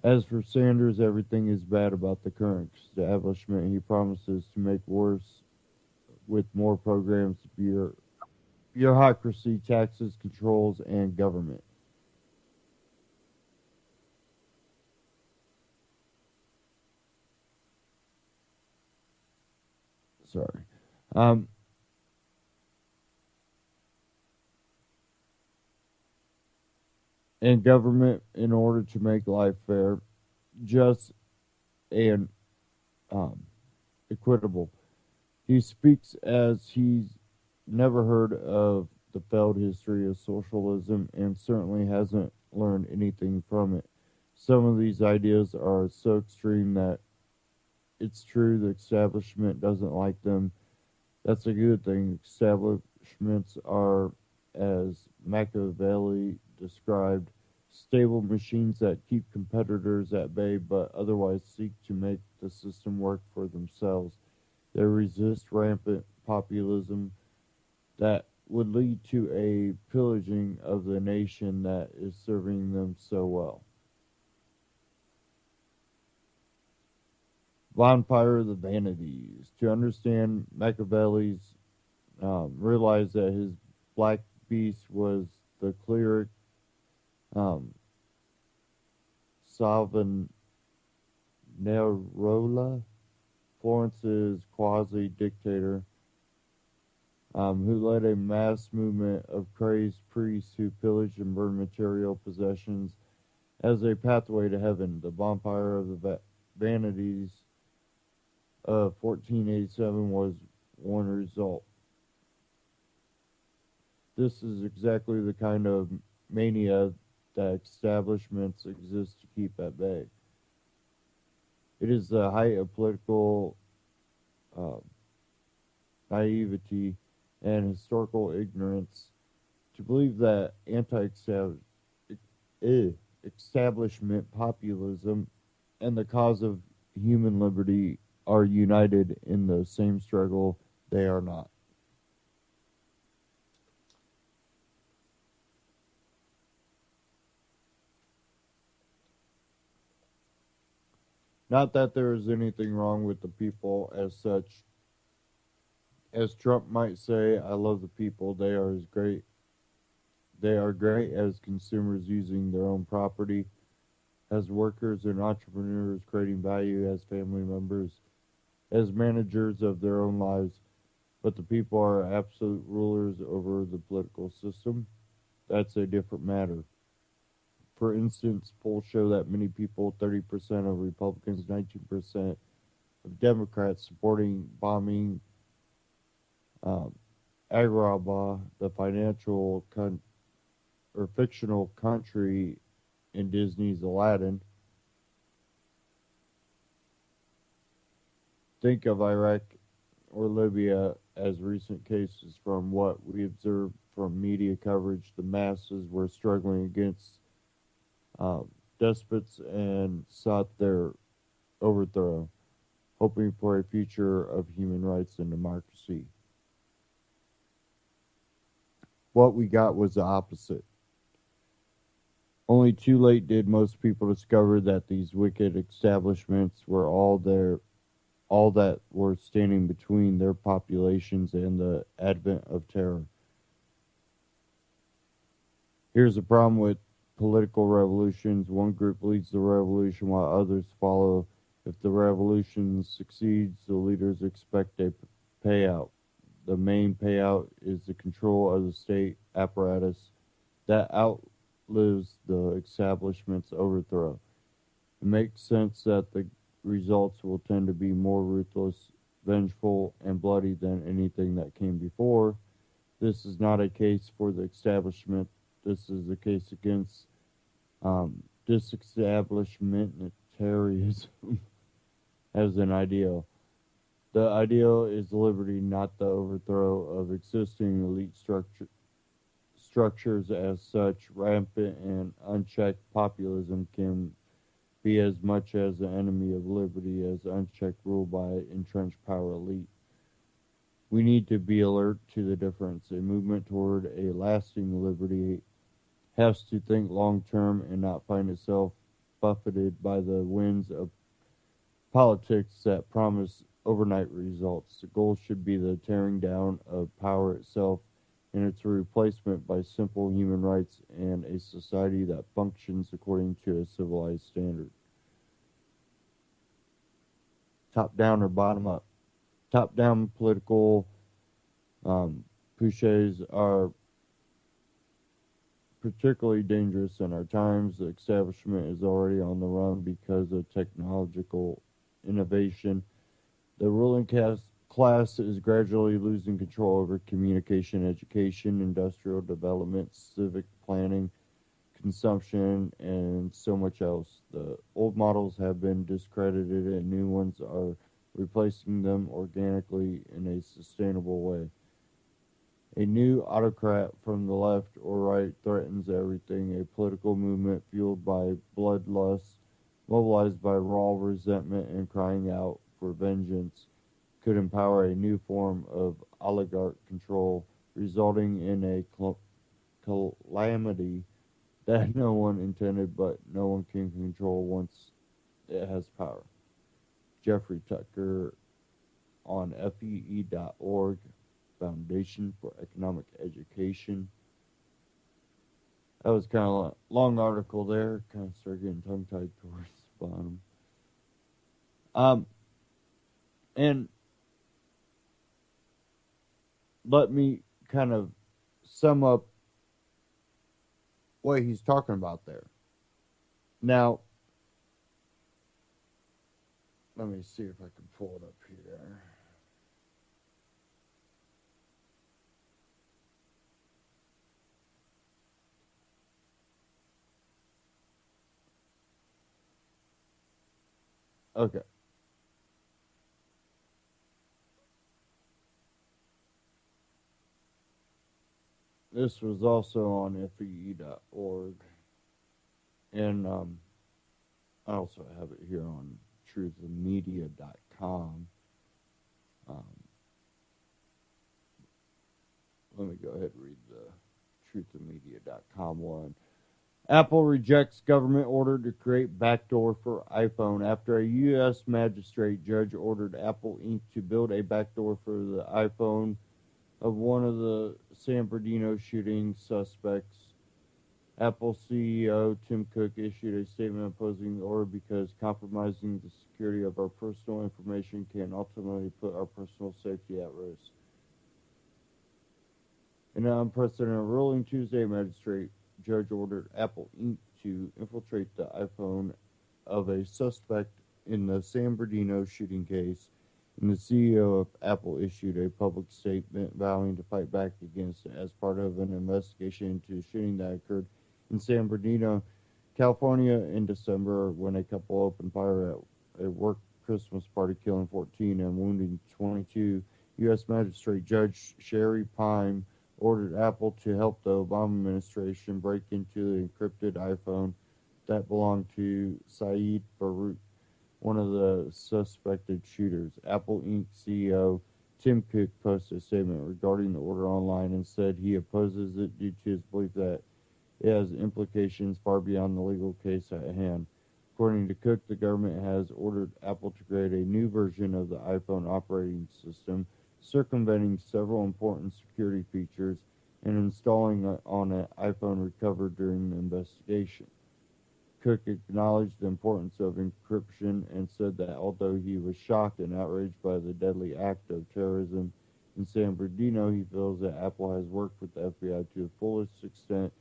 As for Sanders, everything is bad about the current establishment. He promises to make worse with more programs, bureaucracy, taxes, controls, and government. Sorry. And government, in order to make life fair, just and equitable. He speaks as he's never heard of the failed history of socialism and certainly hasn't learned anything from it. Some of these ideas are so extreme that it's true the establishment doesn't like them. That's a good thing. Establishments are, as Machiavelli described, stable machines that keep competitors at bay but otherwise seek to make the system work for themselves. They resist rampant populism that would lead to a pillaging of the nation that is serving them so well. Bonfire of the Vanities. To understand Machiavelli's, realize that his black beast was the cleric um, Savonarola, Florence's quasi-dictator, who led a mass movement of crazed priests who pillaged and burned material possessions as a pathway to heaven. The bonfire of the vanities of 1487 was one result. This is exactly the kind of mania that establishments exist to keep at bay. It is the height of political uh, naivety and historical ignorance to believe that anti-establishment populism and the cause of human liberty are united in the same struggle. They are not. Not that there is anything wrong with the people as such. As Trump might say, I love the people. They are as great. They are great as consumers using their own property, as workers and entrepreneurs creating value, as family members, as managers of their own lives. But the people are absolute rulers over the political system. That's a different matter. For instance, polls show that many people, 30% of Republicans, 19% of Democrats, supporting bombing Agrabah, the fictional country in Disney's Aladdin. Think of Iraq or Libya as recent cases. From what we observed from media coverage, the masses were struggling against despots and sought their overthrow, hoping for a future of human rights and democracy. What we got was the opposite. Only too late did most people discover that these wicked establishments were all that were standing between their populations and the advent of terror. Here's the problem with political revolutions. One group leads the revolution while others follow. If the revolution succeeds, the leaders expect a payout. The main payout is the control of the state apparatus that outlives the establishment's overthrow. It makes sense that the results will tend to be more ruthless, vengeful, and bloody than anything that came before. This is not a case for the establishment. This is a case against disestablishmentarianism as an ideal. The ideal is liberty, not the overthrow of existing elite structures. As such, rampant and unchecked populism can be as much as the enemy of liberty as unchecked rule by entrenched power elite. We need to be alert to the difference. A movement toward a lasting liberty has to think long term and not find itself buffeted by the winds of politics that promise overnight results. The goal should be the tearing down of power itself and its replacement by simple human rights and a society that functions according to a civilized standard. Top down or bottom up? Top down political pushes are particularly dangerous in our times. The establishment is already on the run because of technological innovation. The ruling class is gradually losing control over communication, education, industrial development, civic planning, consumption, and so much else. The old models have been discredited and new ones are replacing them organically in a sustainable way. A new autocrat from the left or right threatens everything. A political movement fueled by bloodlust, mobilized by raw resentment and crying out for vengeance, could empower a new form of oligarch control, resulting in a calamity that no one intended but no one can control once it has power. Jeffrey Tucker on FEE.org, Foundation for Economic Education. That was kind of a long article there. Kind of started getting tongue-tied towards the bottom. And let me kind of sum up what he's talking about there. Now, let me see if I can pull it up here. Okay. This was also on FEE.org. And I also have it here on truthmedia.com. Let me go ahead and read the truthmedia.com one. Apple rejects government order to create backdoor for iPhone after a U.S. magistrate judge ordered Apple Inc. to build a backdoor for the iPhone of one of the San Bernardino shooting suspects. Apple CEO Tim Cook issued a statement opposing the order because compromising the security of our personal information can ultimately put our personal safety at risk. In an unprecedented ruling Tuesday, magistrate judge ordered Apple Inc. to infiltrate the iPhone of a suspect in the San Bernardino shooting case, and the CEO of Apple issued a public statement vowing to fight back against it as part of an investigation into a shooting that occurred in San Bernardino, California in December when a couple opened fire at a work Christmas party, killing 14 and wounding 22. U.S. Magistrate Judge Sherry Pine ordered Apple to help the Obama administration break into the encrypted iPhone that belonged to Saeed Farouk, one of the suspected shooters. Apple Inc. CEO Tim Cook posted a statement regarding the order online and said he opposes it due to his belief that it has implications far beyond the legal case at hand. According to Cook, the government has ordered Apple to create a new version of the iPhone operating system, circumventing several important security features and installing it on an iPhone recovered during the investigation. Cook acknowledged the importance of encryption and said that although he was shocked and outraged by the deadly act of terrorism in San Bernardino, he feels that Apple has worked with the FBI to the fullest extent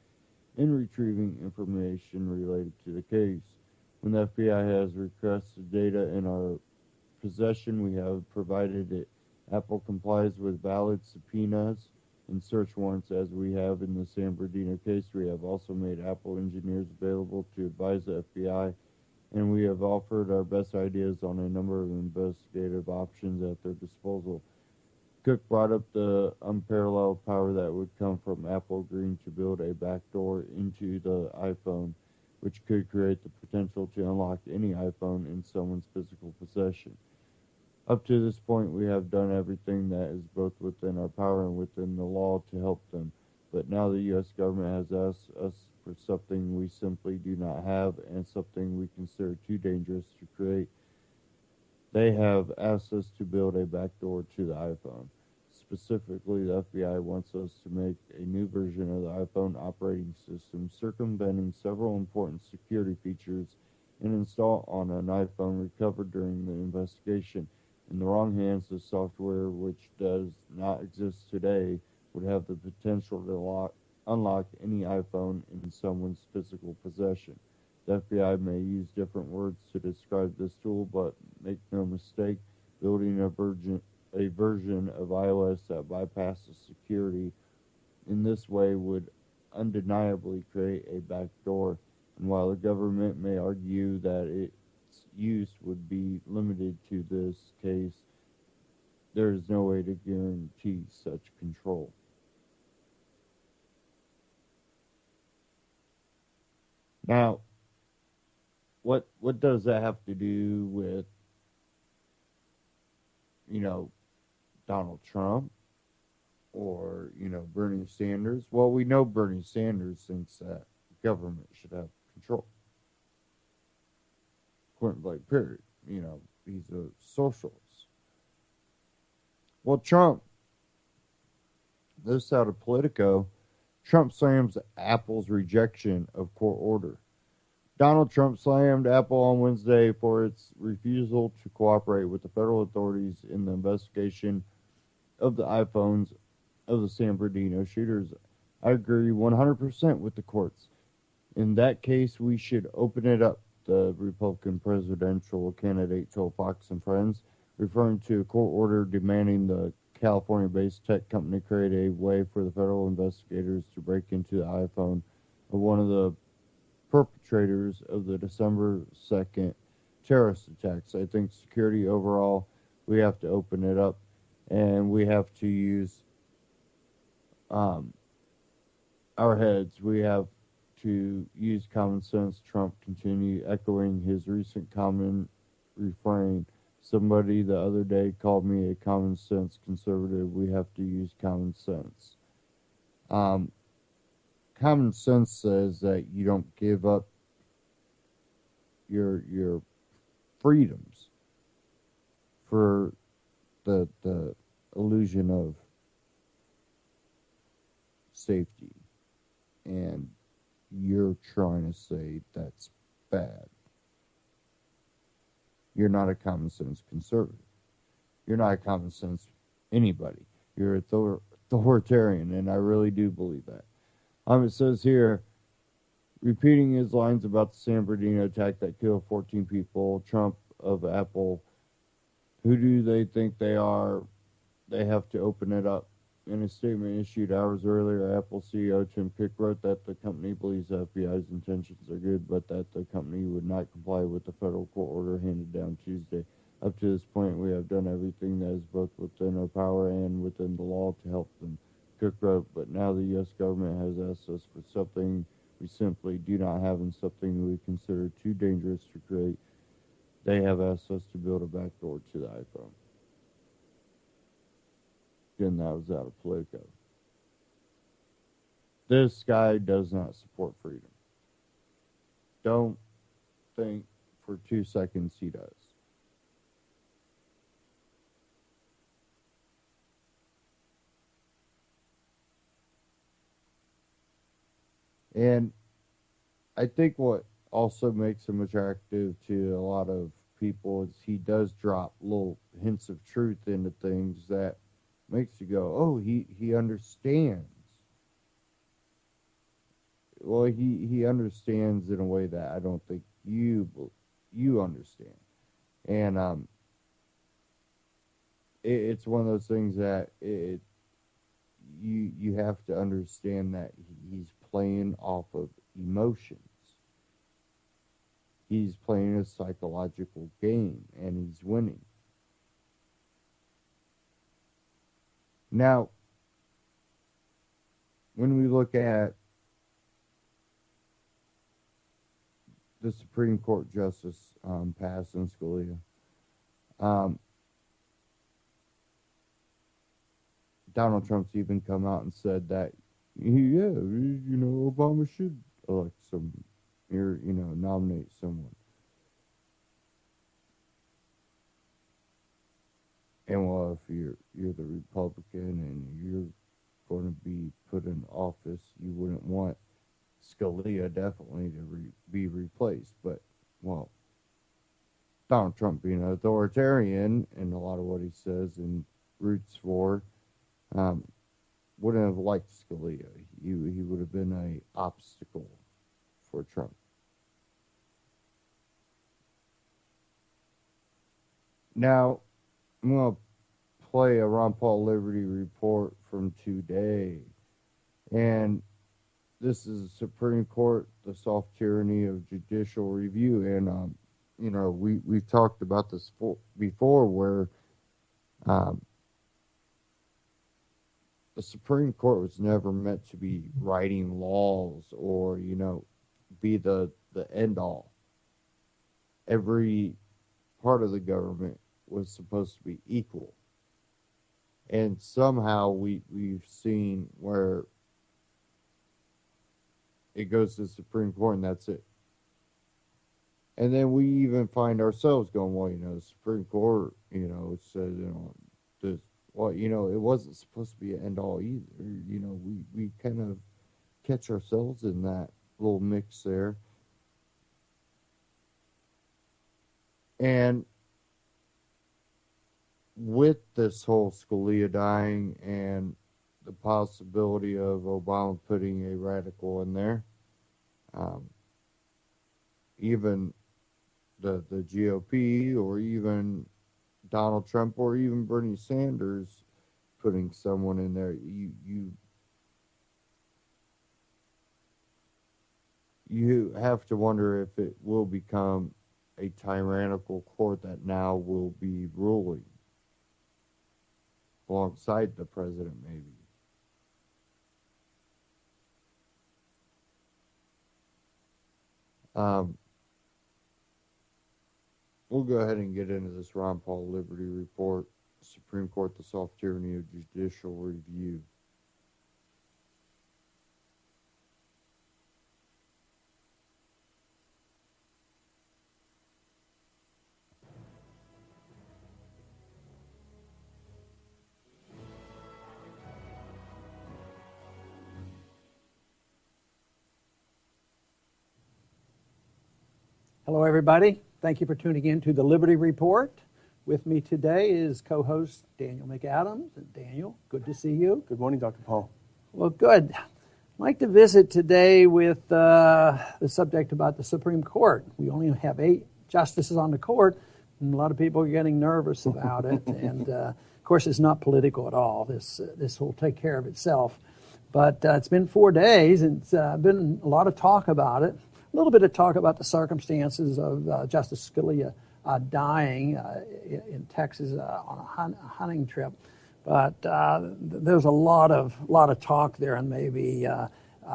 in retrieving information related to the case. When the FBI has requested data in our possession, we have provided it. Apple complies with valid subpoenas and search warrants as we have in the San Bernardino case. We have also made Apple engineers available to advise the FBI, and we have offered our best ideas on a number of investigative options at their disposal. Cook brought up the unparalleled power that would come from Apple agreeing to build a backdoor into the iPhone, which could create the potential to unlock any iPhone in someone's physical possession. Up to this point, we have done everything that is both within our power and within the law to help them. But now the U.S. government has asked us for something we simply do not have and something we consider too dangerous to create. They have asked us to build a backdoor to the iPhone. Specifically, the FBI wants us to make a new version of the iPhone operating system, circumventing several important security features, and install on an iPhone recovered during the investigation. In the wrong hands, the software, which does not exist today, would have the potential to unlock any iPhone in someone's physical possession. The FBI may use different words to describe this tool, but make no mistake, building a version of iOS that bypasses security in this way would undeniably create a backdoor. And while the government may argue that its use would be limited to this case, there is no way to guarantee such control. Now, what does that have to do with, you know, Donald Trump or, you know, Bernie Sanders? Well, we know Bernie Sanders thinks that government should have control. Point blank period. You know, he's a socialist. Well, Trump, this out of Politico, Trump slams Apple's rejection of court order. Donald Trump slammed Apple on Wednesday for its refusal to cooperate with the federal authorities in the investigation of the iPhones of the San Bernardino shooters. I agree 100% with the courts. In that case, we should open it up, the Republican presidential candidate told Fox and Friends, referring to a court order demanding the California-based tech company create a way for the federal investigators to break into the iPhone of one of the perpetrators of the December 2nd terrorist attacks. I think security overall, we have to open it up, and we have to use our heads. We have to use common sense. Trump continued echoing his recent common refrain. Somebody the other day called me a common sense conservative. We have to use common sense. Common sense says that you don't give up your freedoms for the illusion of safety, and you're trying to say that's bad. You're not a common sense conservative. You're not a common sense anybody. You're authoritarian, and I really do believe that. It says here, repeating his lines about the San Bernardino attack that killed 14 people, Trump of Apple, who do they think they are? They have to open it up. In a statement issued hours earlier, Apple CEO Tim Cook wrote that the company believes the FBI's intentions are good, but that the company would not comply with the federal court order handed down Tuesday. Up to this point, we have done everything that is both within our power and within the law to help them, Cook wrote, but now the U.S. government has asked us for something we simply do not have and something we consider too dangerous to create. They have asked us to build a backdoor to the iPhone. Again, that was out of Politico. This guy does not support freedom. Don't think for 2 seconds he does. And I think what also makes him attractive to a lot of people is he does drop little hints of truth into things that makes you go, oh, he understands. Well, he understands in a way that I don't think you understand. And it's one of those things that you have to understand that he's playing off of emotions. He's playing a psychological game, and he's winning. Now, when we look at the Supreme Court Justice Passing Scalia, Donald Trump's even come out and said that, Obama should elect nominate someone. And well, if you're the Republican and you're going to be put in office, you wouldn't want Scalia definitely to be replaced. But, well, Donald Trump being an authoritarian and a lot of what he says and roots for, wouldn't have liked Scalia. he would have been an obstacle for Trump. Now, I'm going to play a Ron Paul Liberty report from today. And this is the Supreme Court, the soft tyranny of judicial review. And, we've talked about this before where the Supreme Court was never meant to be writing laws or, be the end all. Every part of the government was supposed to be equal. And somehow we've seen where it goes to the Supreme Court and that's it. And then we even find ourselves going, well, the Supreme Court, it said, this, well, it wasn't supposed to be an end all either. We kind of catch ourselves in that little mix there. And with this whole Scalia dying and the possibility of Obama putting a radical in there, even the GOP or even Donald Trump or even Bernie Sanders putting someone in there, you have to wonder if it will become a tyrannical court that now will be ruling alongside the president, maybe. We'll go ahead and get into this Ron Paul Liberty report, Supreme Court, the soft tyranny of judicial review. Hello, everybody. Thank you for tuning in to the Liberty Report. With me today is co-host Daniel McAdams. And Daniel, good to see you. Good morning, Dr. Paul. Well, good. I'd like to visit today with the subject about the Supreme Court. We only have 8 justices on the court, and a lot of people are getting nervous about it. And, of course, it's not political at all. This will take care of itself. But it's been 4 days, and it's been a lot of talk about it. A little bit of talk about the circumstances of Justice Scalia dying in Texas on a hunting trip, but there's a lot of talk there, and maybe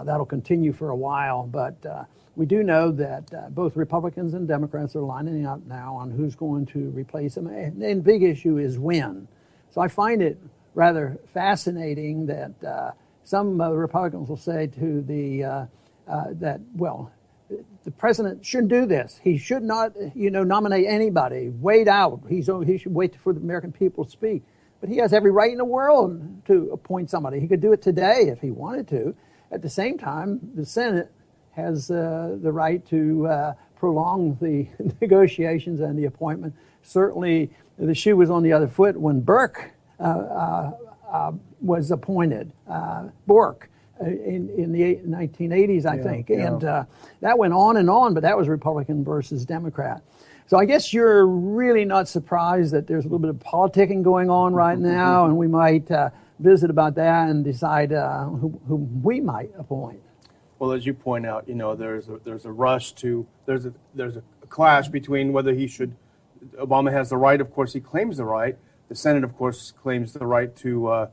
that'll continue for a while. But we do know that both Republicans and Democrats are lining up now on who's going to replace him, and the big issue is when. So I find it rather fascinating that some Republicans will say to the the president shouldn't do this. He should not, nominate anybody. Wait out. He should wait for the American people to speak. But he has every right in the world to appoint somebody. He could do it today if he wanted to. At the same time, the Senate has the right to prolong the negotiations and the appointment. Certainly, the shoe was on the other foot when Burke was appointed. Bork. In the 1980s, I think. Yeah. And that went on, but that was Republican versus Democrat. So I guess you're really not surprised that there's a little bit of politicking going on right now, and we might visit about that and decide who we might appoint. Well, as you point out, there's a rush to there's a clash between whether Obama has the right. Of course, he claims the right. The Senate, of course, claims the right to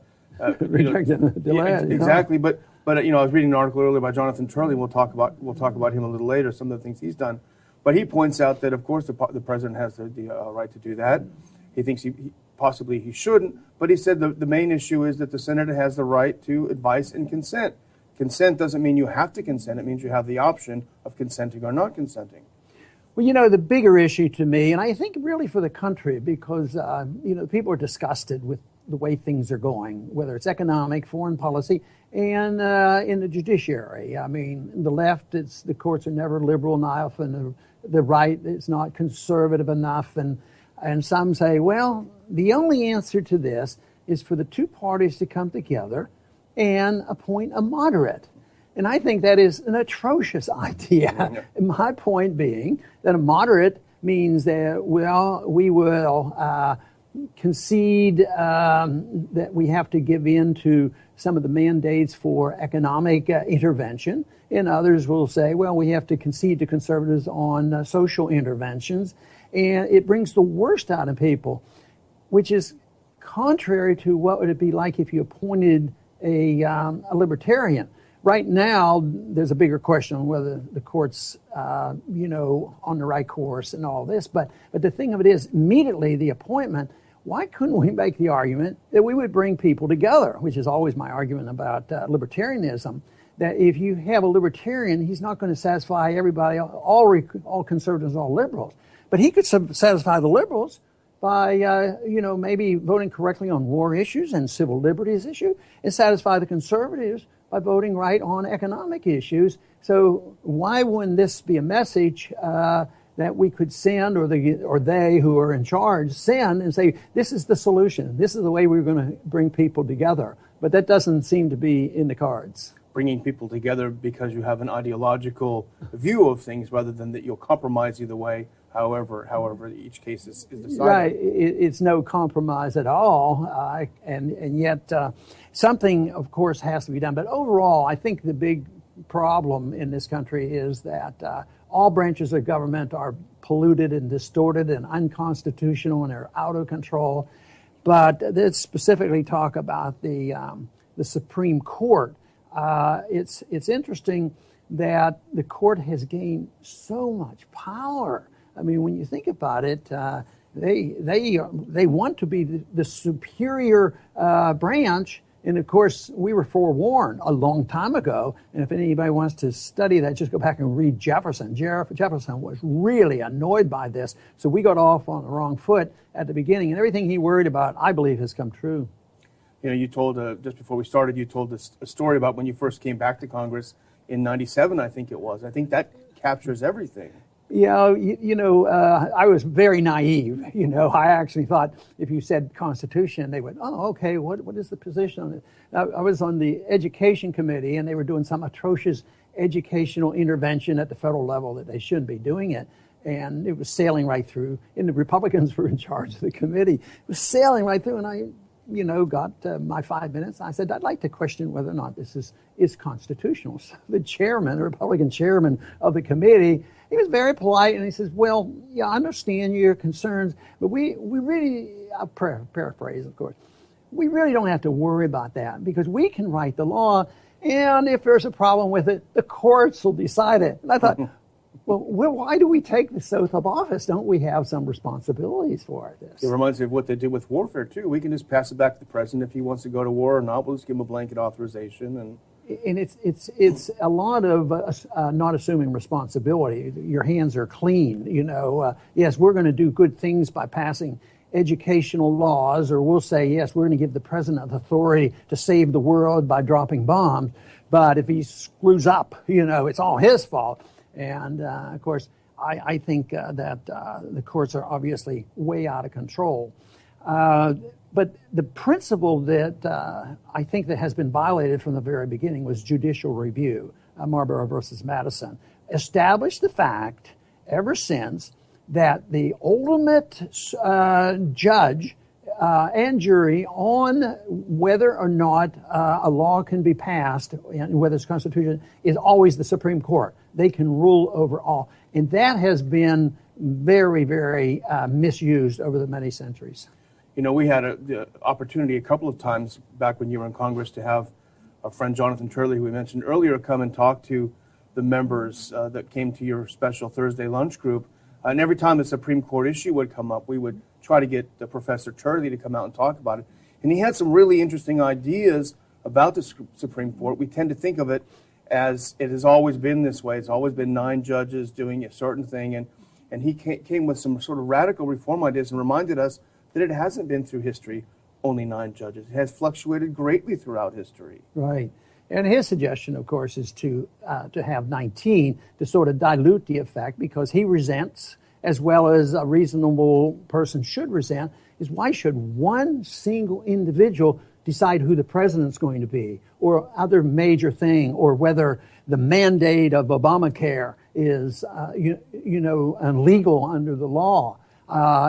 reject it. Exactly, but I was reading an article earlier by Jonathan Turley. We'll talk about him a little later. Some of the things he's done, but he points out that of course the president has the right to do that. He thinks he possibly shouldn't, but he said the main issue is that the Senate has the right to advice and consent. Consent doesn't mean you have to consent. It means you have the option of consenting or not consenting. Well, the bigger issue to me, and I think really for the country, because people are disgusted with the way things are going, whether it's economic, foreign policy, and in the judiciary. I mean, the left, the courts are never liberal enough, and the right is not conservative enough, and some say, well, the only answer to this is for the two parties to come together and appoint a moderate. And I think that is an atrocious idea. My point being that a moderate means that, well, we will concede that we have to give in to some of the mandates for economic intervention, and others will say, well, we have to concede to conservatives on social interventions, and it brings the worst out of people, which is contrary to what would it be like if you appointed a libertarian. Right now, there's a bigger question on whether the court's, on the right course and all this. But the thing of it is, immediately the appointment, why couldn't we make the argument that we would bring people together, which is always my argument about libertarianism, that if you have a libertarian, he's not going to satisfy everybody, all conservatives, all liberals. But he could satisfy the liberals by, maybe voting correctly on war issues and civil liberties issues, and satisfy the conservatives by voting right on economic issues. So why wouldn't this be a message that we could send, or they who are in charge send and say, this is the solution. This is the way we're going to bring people together. But that doesn't seem to be in the cards. Bringing people together because you have an ideological view of things rather than that you'll compromise either way, however each case is decided. Right. It's no compromise at all. And yet something, of course, has to be done. But overall, I think the big problem in this country is that all branches of government are polluted and distorted and unconstitutional, and they're out of control. But let's specifically talk about the Supreme Court. It's interesting that the court has gained so much power. I mean, when you think about it, they want to be the superior branch. And of course, we were forewarned a long time ago. And if anybody wants to study that, just go back and read Jefferson. Jefferson was really annoyed by this. So we got off on the wrong foot at the beginning. And everything he worried about, I believe, has come true. You told, just before we started, you told a story about when you first came back to Congress in '97, I think it was. I think that captures everything. Yeah, I was very naive. I actually thought if you said Constitution, they would, oh, okay, what is the position on it? I was on the Education Committee, and they were doing some atrocious educational intervention at the federal level that they shouldn't be doing it. And it was sailing right through, and the Republicans were in charge of the committee. It was sailing right through, and I got my 5 minutes. I said, I'd like to question whether or not this is constitutional. So the Republican chairman of the committee, he was very polite, and he says, well, yeah, I understand your concerns, but we really, I'll paraphrase, of course, we really don't have to worry about that because we can write the law, and if there's a problem with it, the courts will decide it. And I thought, well, why do we take this oath of office? Don't we have some responsibilities for this? It reminds me of what they did with warfare, too. We can just pass it back to the president if he wants to go to war or not. We'll just give him a blanket authorization. And it's a lot of not assuming responsibility. Your hands are clean. Yes, we're going to do good things by passing educational laws, or we'll say, yes, we're going to give the president authority to save the world by dropping bombs. But if he screws up, it's all his fault. And, of course, I think that the courts are obviously way out of control. But the principle that I think that has been violated from the very beginning was judicial review, Marlboro versus Madison. Established the fact ever since that the ultimate judge and jury on whether or not a law can be passed and whether it's constitutional is always the Supreme Court. They can rule over all. And that has been very, very misused over the many centuries. We had the opportunity a couple of times back when you were in Congress to have our friend Jonathan Turley, who we mentioned earlier, come and talk to the members that came to your special Thursday lunch group. And every time the Supreme Court issue would come up, we would try to get Professor Turley to come out and talk about it. And he had some really interesting ideas about the Supreme Court. We tend to think of it as it has always been this way. It's always been 9 judges doing a certain thing. And he came with some sort of radical reform ideas and reminded us that it hasn't been through history only 9 judges. It has fluctuated greatly throughout history. Right. And his suggestion, of course, is to have 19 to sort of dilute the effect, because he resents, as well as a reasonable person should resent, is why should one single individual decide who the president's going to be, or other major thing, or whether the mandate of Obamacare is, illegal under the law.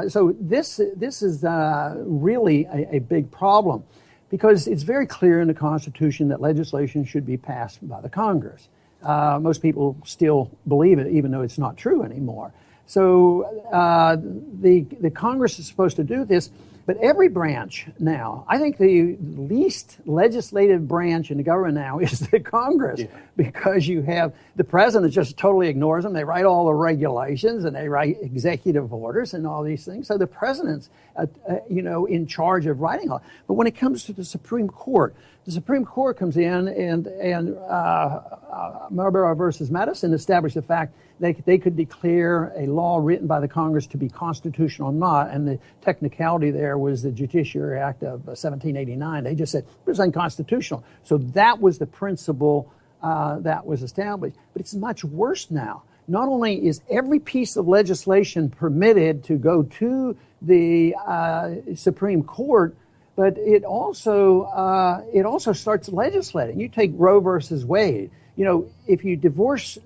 So this is really a big problem, because it's very clear in the Constitution that legislation should be passed by the Congress. Most people still believe it, even though it's not true anymore. So the Congress is supposed to do this, but every branch now, I think the least legislative branch in the government now is the Congress, because you have the president just totally ignores them. They write all the regulations and they write executive orders and all these things. So the president's, in charge of writing all. But when it comes to the Supreme Court comes in and Marlborough versus Madison established the fact they could declare a law written by the Congress to be constitutional or not, and the technicality there was the Judiciary Act of 1789. They just said it was unconstitutional. So that was the principle that was established. But it's much worse now. Not only is every piece of legislation permitted to go to the Supreme Court, but it also starts legislating. You take Roe versus Wade. If you divorce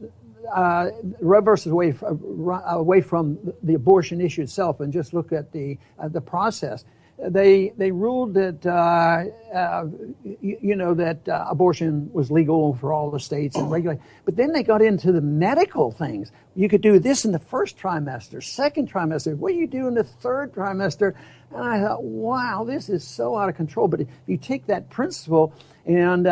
Roe versus Wade away from the abortion issue itself and just look at the process, they ruled that that abortion was legal for all the states and regulated. But then they got into the medical things. You could do this in the first trimester, second trimester. What do you do in the third trimester? And I thought, wow, this is so out of control. But if you take that principle and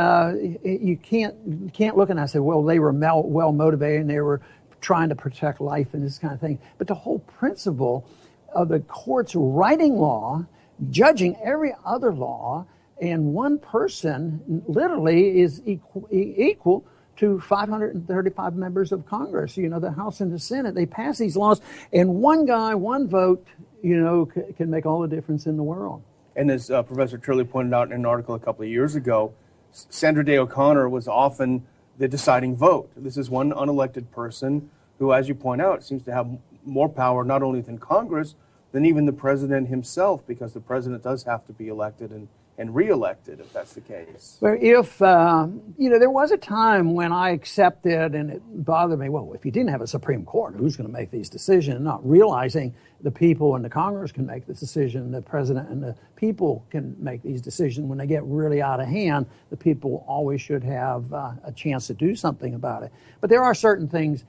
you can't look, and I said, well, they were well motivated and they were trying to protect life and this kind of thing. But the whole principle of the courts writing law, judging every other law, and one person literally is equal to 535 members of Congress, the House and the Senate. They pass these laws, and one guy, one vote, can make all the difference in the world. And as Professor Turley pointed out in an article a couple of years ago, Sandra Day O'Connor was often the deciding vote. This is one unelected person who, as you point out, seems to have more power not only than Congress, than even the president himself, because the president does have to be elected and re-elected if that's the case. Well, if, there was a time when I accepted, and it bothered me, well, if you didn't have a Supreme Court, who's going to make these decisions? Not realizing the people and the Congress can make the decision, the president and the people can make these decisions. When they get really out of hand, the people always should have a chance to do something about it. But there are certain things,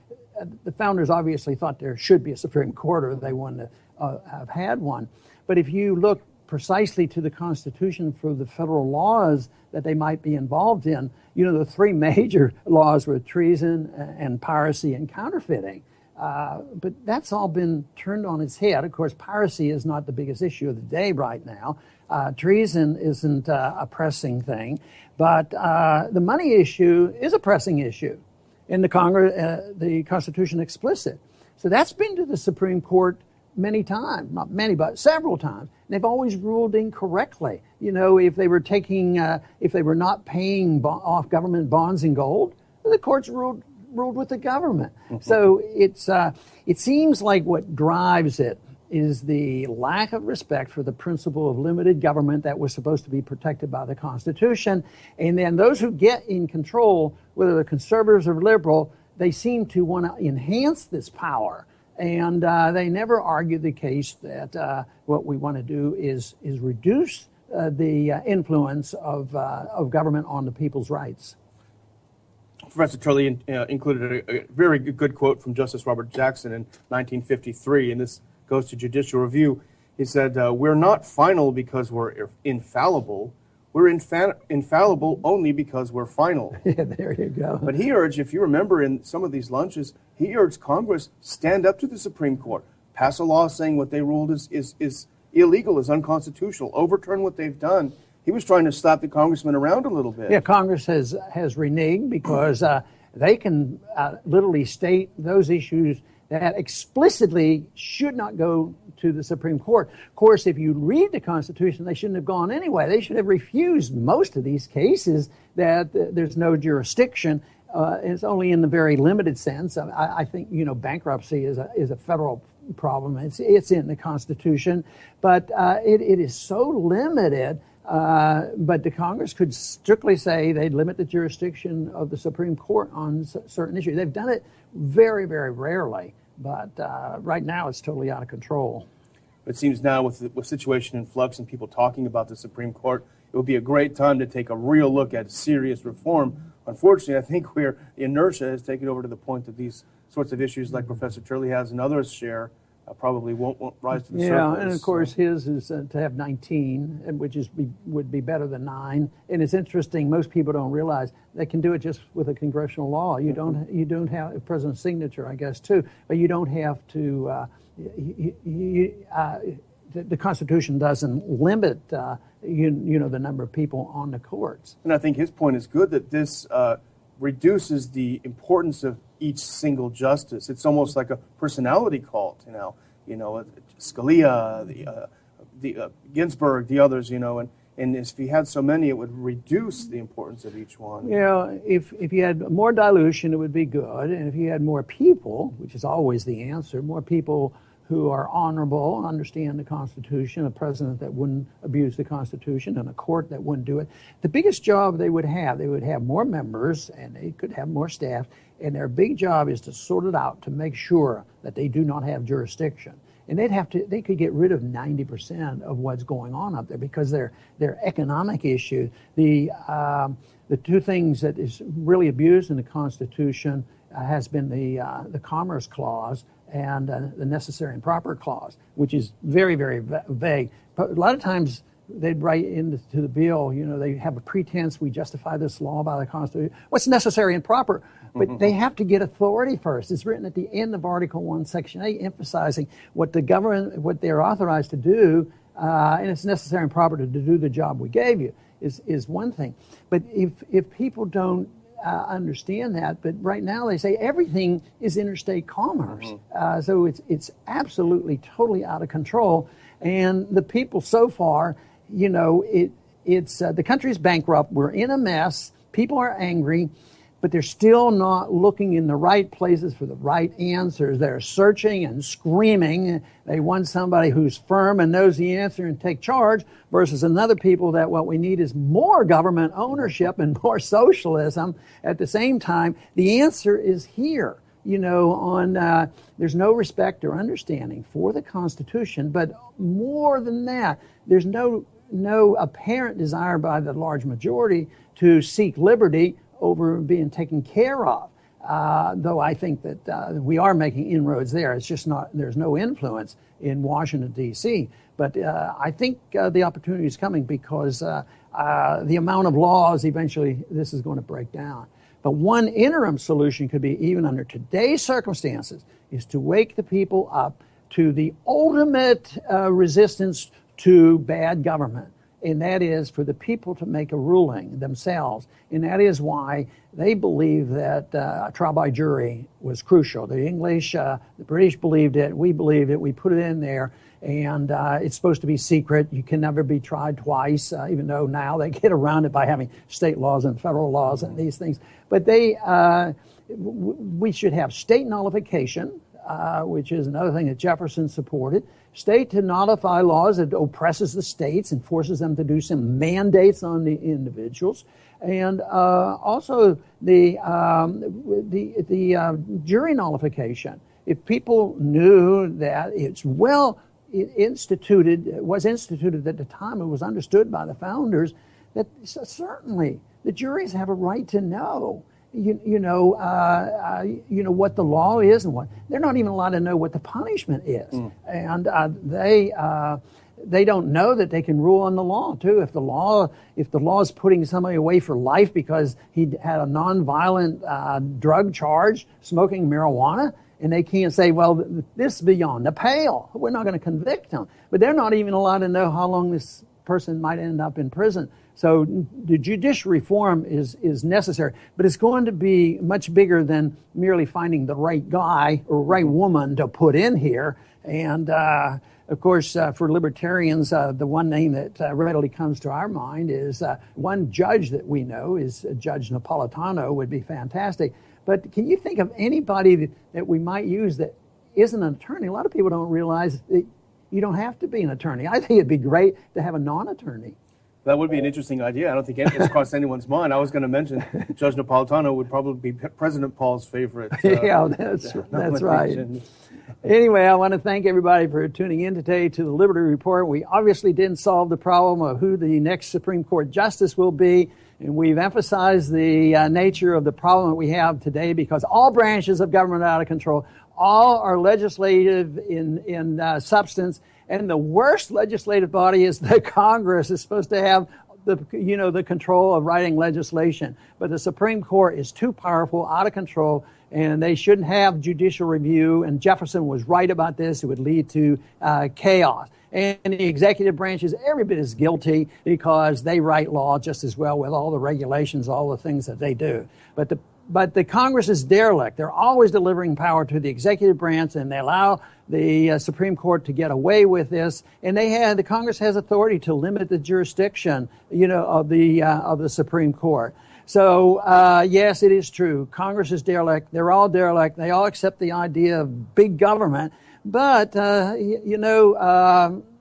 the founders obviously thought there should be a Supreme Court, or they wouldn't have had one. But if you look precisely to the Constitution for the federal laws that they might be involved in, the three major laws were treason and piracy and counterfeiting. But that's all been turned on its head. Of course, piracy is not the biggest issue of the day right now. Treason isn't a pressing thing. But the money issue is a pressing issue. In the Constitution explicit. So that's been to the Supreme Court many times, not many, but several times. And they've always ruled incorrectly. If they were not paying off government bonds in gold, the courts ruled with the government. Mm-hmm. So it seems like what drives it is the lack of respect for the principle of limited government that was supposed to be protected by the Constitution. And then those who get in control, whether they're conservatives or liberal, they seem to want to enhance this power. And they never argue the case that what we want to do is reduce the influence of government on the people's rights. Professor Turley included a very good quote from Justice Robert Jackson in 1953, and this goes to judicial review. He said, we're not final because we're infallible. We're infallible only because we're final. Yeah, there you go. But he urged, if you remember in some of these lunches, he urged Congress stand up to the Supreme Court, pass a law saying what they ruled is illegal, is unconstitutional, overturn what they've done. He was trying to slap the congressman around a little bit. Yeah, Congress has reneged because they can literally state those issues that explicitly should not go to the Supreme Court. Of course, if you read the Constitution, they shouldn't have gone anyway. They should have refused most of these cases that there's no jurisdiction. It's only in the very limited sense. I think, bankruptcy is a federal problem. It's in the Constitution, but it is so limited But the Congress could strictly say they'd limit the jurisdiction of the Supreme Court on certain issues. They've done it very, very rarely, but right now it's totally out of control. It seems now with the situation in flux and people talking about the Supreme Court, it would be a great time to take a real look at serious reform. Unfortunately, I think inertia has taken over to the point that these sorts of issues like Professor Turley has and others share probably won't rise to the surface. Yeah, and of course his is to have 19, which would be better than 9. And it's interesting, most people don't realize they can do it just with a congressional law. You don't have a president's signature, I guess, too, but you don't have to. The Constitution doesn't limit the number of people on the courts. And I think his point is good that this reduces the importance of each single justice. It's almost like a personality cult, Scalia, the Ginsburg, the others, and if he had so many, it would reduce the importance of each one. Yeah, if you had more dilution, it would be good, and if you had more people, which is always the answer, more people who are honorable, understand the Constitution, a president that wouldn't abuse the Constitution, and a court that wouldn't do it. The biggest job they would have more members, and they could have more staff, and their big job is to sort it out, to make sure that they do not have jurisdiction. And they could get rid of 90% of what's going on up there because their economic issue, the two things that is really abused in the Constitution has been the Commerce Clause and the Necessary and Proper Clause, which is very, very vague. But a lot of times they'd write into the bill, they have a pretense, we justify this law by the Constitution. What's necessary and proper? But they have to get authority first. It's written at the end of Article 1, Section 8, emphasizing what the government, what they're authorized to do, and it's necessary and proper to do the job we gave you, is one thing. But if people don't understand that, but right now they say everything is interstate commerce. So it's absolutely, totally out of control. And the people so far, it's the country's bankrupt. We're in a mess. People are angry, but they're still not looking in the right places for the right answers. They're searching and screaming. They want somebody who's firm and knows the answer and take charge versus another people that what we need is more government ownership and more socialism. At the same time, the answer is here. There's no respect or understanding for the Constitution, but more than that, there's no apparent desire by the large majority to seek liberty over being taken care of. Though I think that we are making inroads there. It's just there's no influence in Washington, D.C. But I think the opportunity is coming because the amount of laws, eventually this is going to break down. But one interim solution could be, even under today's circumstances, is to wake the people up to the ultimate resistance to bad government. And that is for the people to make a ruling themselves. And that is why they believe that trial by jury was crucial. The English, the British believed it, we believed it, we put it in there. And it's supposed to be secret. You can never be tried twice, even though now they get around it by having state laws and federal laws and these things. But we should have state nullification, which is another thing that Jefferson supported. State to nullify laws that oppresses the states and forces them to do some mandates on the individuals. And also the jury nullification. If people knew that it was instituted at the time, it was understood by the founders that certainly the juries have a right to know, what the law is and what they're not even allowed to know what the punishment is, and they don't know that they can rule on the law too. If the law is putting somebody away for life because he had a nonviolent drug charge, smoking marijuana. And they can't say, well, this is beyond the pale. We're not going to convict him. But they're not even allowed to know how long this person might end up in prison. So the judicial reform is necessary. But it's going to be much bigger than merely finding the right guy or right woman to put in here. And, of course, for libertarians, the one name that readily comes to our mind is one judge that we know is Judge Napolitano would be fantastic. But can you think of anybody that we might use that isn't an attorney? A lot of people don't realize that you don't have to be an attorney. I think it'd be great to have a non-attorney. That would be an interesting idea. I don't think it's crossed anyone's mind. I was going to mention Judge Napolitano would probably be President Paul's favorite. Yeah, that's right. Anyway, I want to thank everybody for tuning in today to the Liberty Report. We obviously didn't solve the problem of who the next Supreme Court justice will be, and we've emphasized the nature of the problem that we have today because all branches of government are out of control. All are legislative in substance. And the worst legislative body is the Congress. Is supposed to have the control of writing legislation. But the Supreme Court is too powerful, out of control, and they shouldn't have judicial review. And Jefferson was right about this. It would lead to chaos. And the executive branch is every bit as guilty because they write law just as well with all the regulations, all the things that they do. But the Congress is derelict. They're always delivering power to the executive branch, and they allow the Supreme Court to get away with this. And the Congress has authority to limit the jurisdiction, of the Supreme Court. So yes, it is true. Congress is derelict. They're all derelict. They all accept the idea of big government. But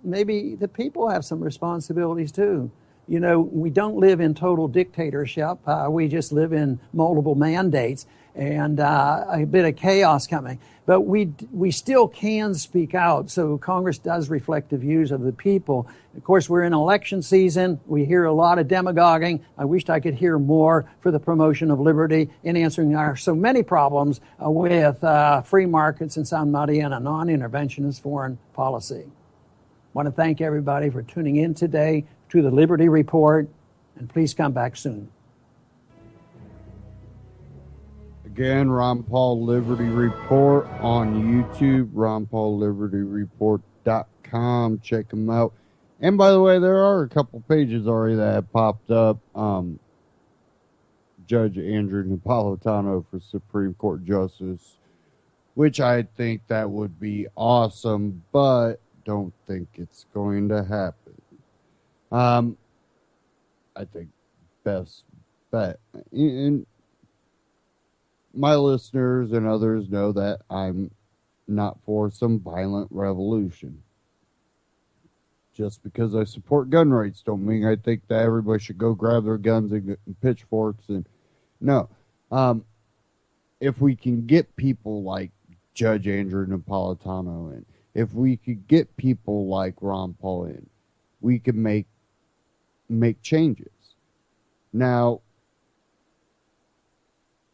maybe the people have some responsibilities too. We don't live in total dictatorship. We just live in multiple mandates and a bit of chaos coming. But we still can speak out. So Congress does reflect the views of the people. Of course, we're in election season. We hear a lot of demagoguing. I wished I could hear more for the promotion of liberty in answering our so many problems with free markets and sound money and a non-interventionist foreign policy. I want to thank everybody for tuning in today to the Liberty Report, and please come back soon. Again, Ron Paul Liberty Report on YouTube, RonPaulLibertyReport.com. Check them out. And by the way, there are a couple pages already that have popped up. Judge Andrew Napolitano for Supreme Court Justice, which I think that would be awesome, but don't think it's going to happen. I think best bet. And my listeners and others know that I'm not for some violent revolution. Just because I support gun rights don't mean I think that everybody should go grab their guns and pitchforks. And no. If we can get people like Judge Andrew Napolitano in, if we could get people like Ron Paul in, we could make changes. Now,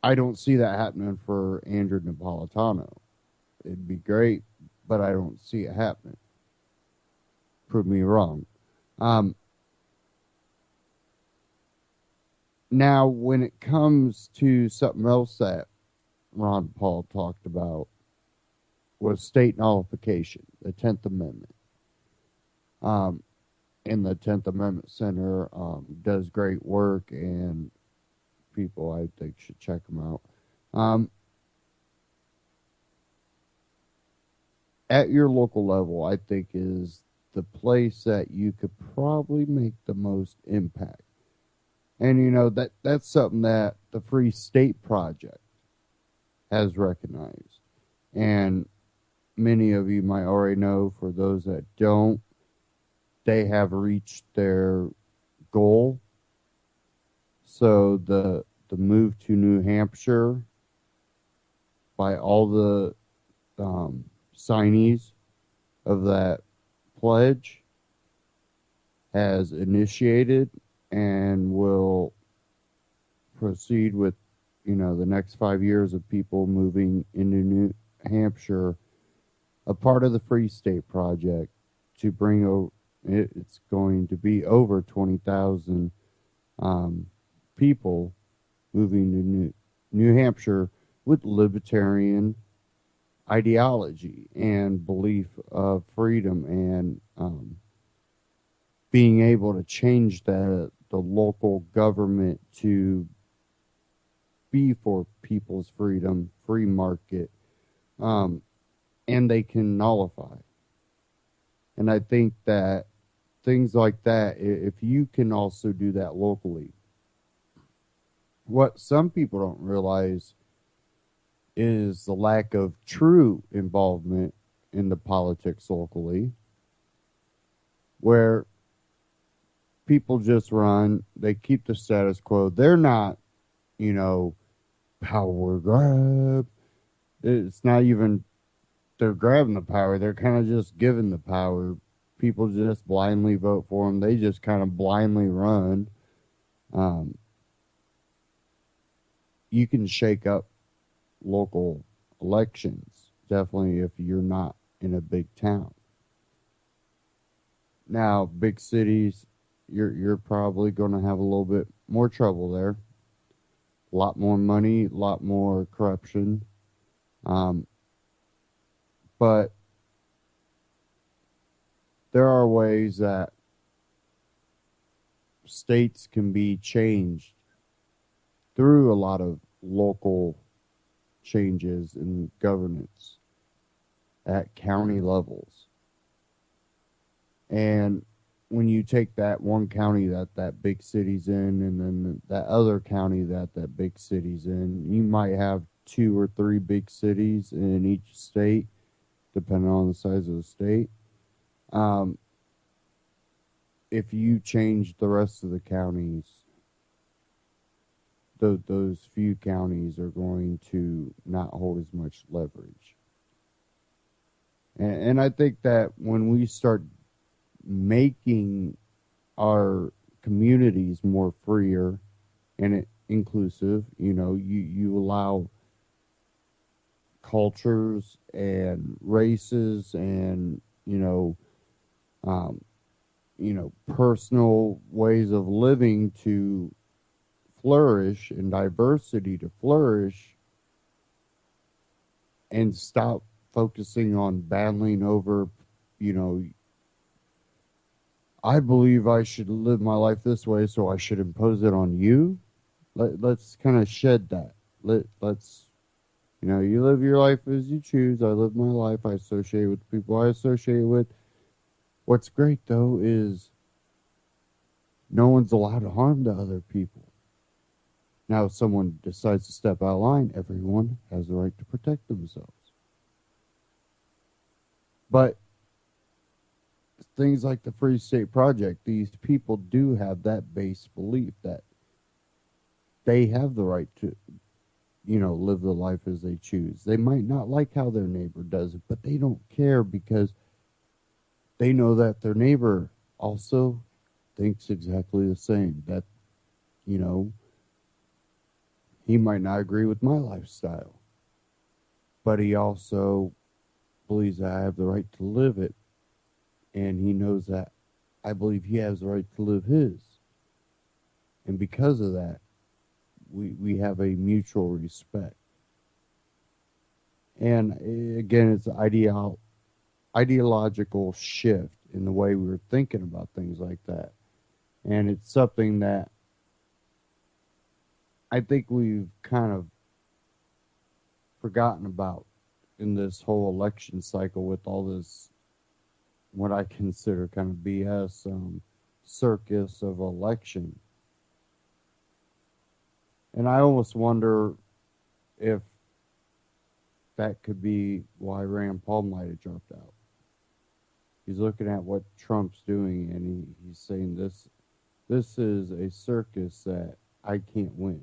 I don't see that happening for Andrew Napolitano. It'd be great, but I don't see it happening. Prove me wrong. Now, when it comes to something else that Ron Paul talked about was state nullification, the 10th Amendment. And the 10th Amendment Center does great work, and people, I think, should check them out. At your local level, I think, is the place that you could probably make the most impact. And, that's something that the Free State Project has recognized. And many of you might already know, for those that don't, they have reached their goal. So the move to New Hampshire by all the signees of that pledge has initiated and will proceed with, the next 5 years of people moving into New Hampshire, a part of the Free State Project, to bring over. It's going to be over 20,000 people moving to New Hampshire with libertarian ideology and belief of freedom and being able to change the local government to be for people's freedom, free market, and they can nullify. And I think that things like that, if you can also do that locally, what some people don't realize is the lack of true involvement in the politics locally, where people just run. They keep the status quo. They're not, you know, power grab. It's not even they're grabbing the power. They're kind of just giving the power. People just blindly vote for them. They just kind of blindly run. You can shake up local elections, definitely if you're not in a big town. Now, big cities, you're probably going to have a little bit more trouble there. A lot more money, a lot more corruption. But there are ways that states can be changed through a lot of local changes in governance at county levels. And when you take that one county that big city's in, and then that other county that big city's in, you might have 2 or 3 big cities in each state, depending on the size of the state. If you change the rest of the counties, those few counties are going to not hold as much leverage. And I think that when we start making our communities more freer and inclusive, you allow cultures and races and personal ways of living to flourish and diversity to flourish, and stop focusing on battling over, I believe I should live my life this way, so I should impose it on you. Let's kind of shed that. Let's you live your life as you choose. I live my life. I associate with the people I associate with. What's great, though, is no one's allowed to harm the other people. Now, if someone decides to step out of line, everyone has the right to protect themselves. But things like the Free State Project, these people do have that base belief that they have the right to, live the life as they choose. They might not like how their neighbor does it, but they don't care because they know that their neighbor also thinks exactly the same. That, he might not agree with my lifestyle, but he also believes that I have the right to live it. And he knows that I believe he has the right to live his. And because of that, we have a mutual respect. And again, it's an ideological shift in the way we were thinking about things like that. And it's something that I think we've kind of forgotten about in this whole election cycle with all this, what I consider kind of BS circus of election. And I almost wonder if that could be why Rand Paul might have dropped out. He's looking at what Trump's doing, and he's saying this is a circus that I can't win.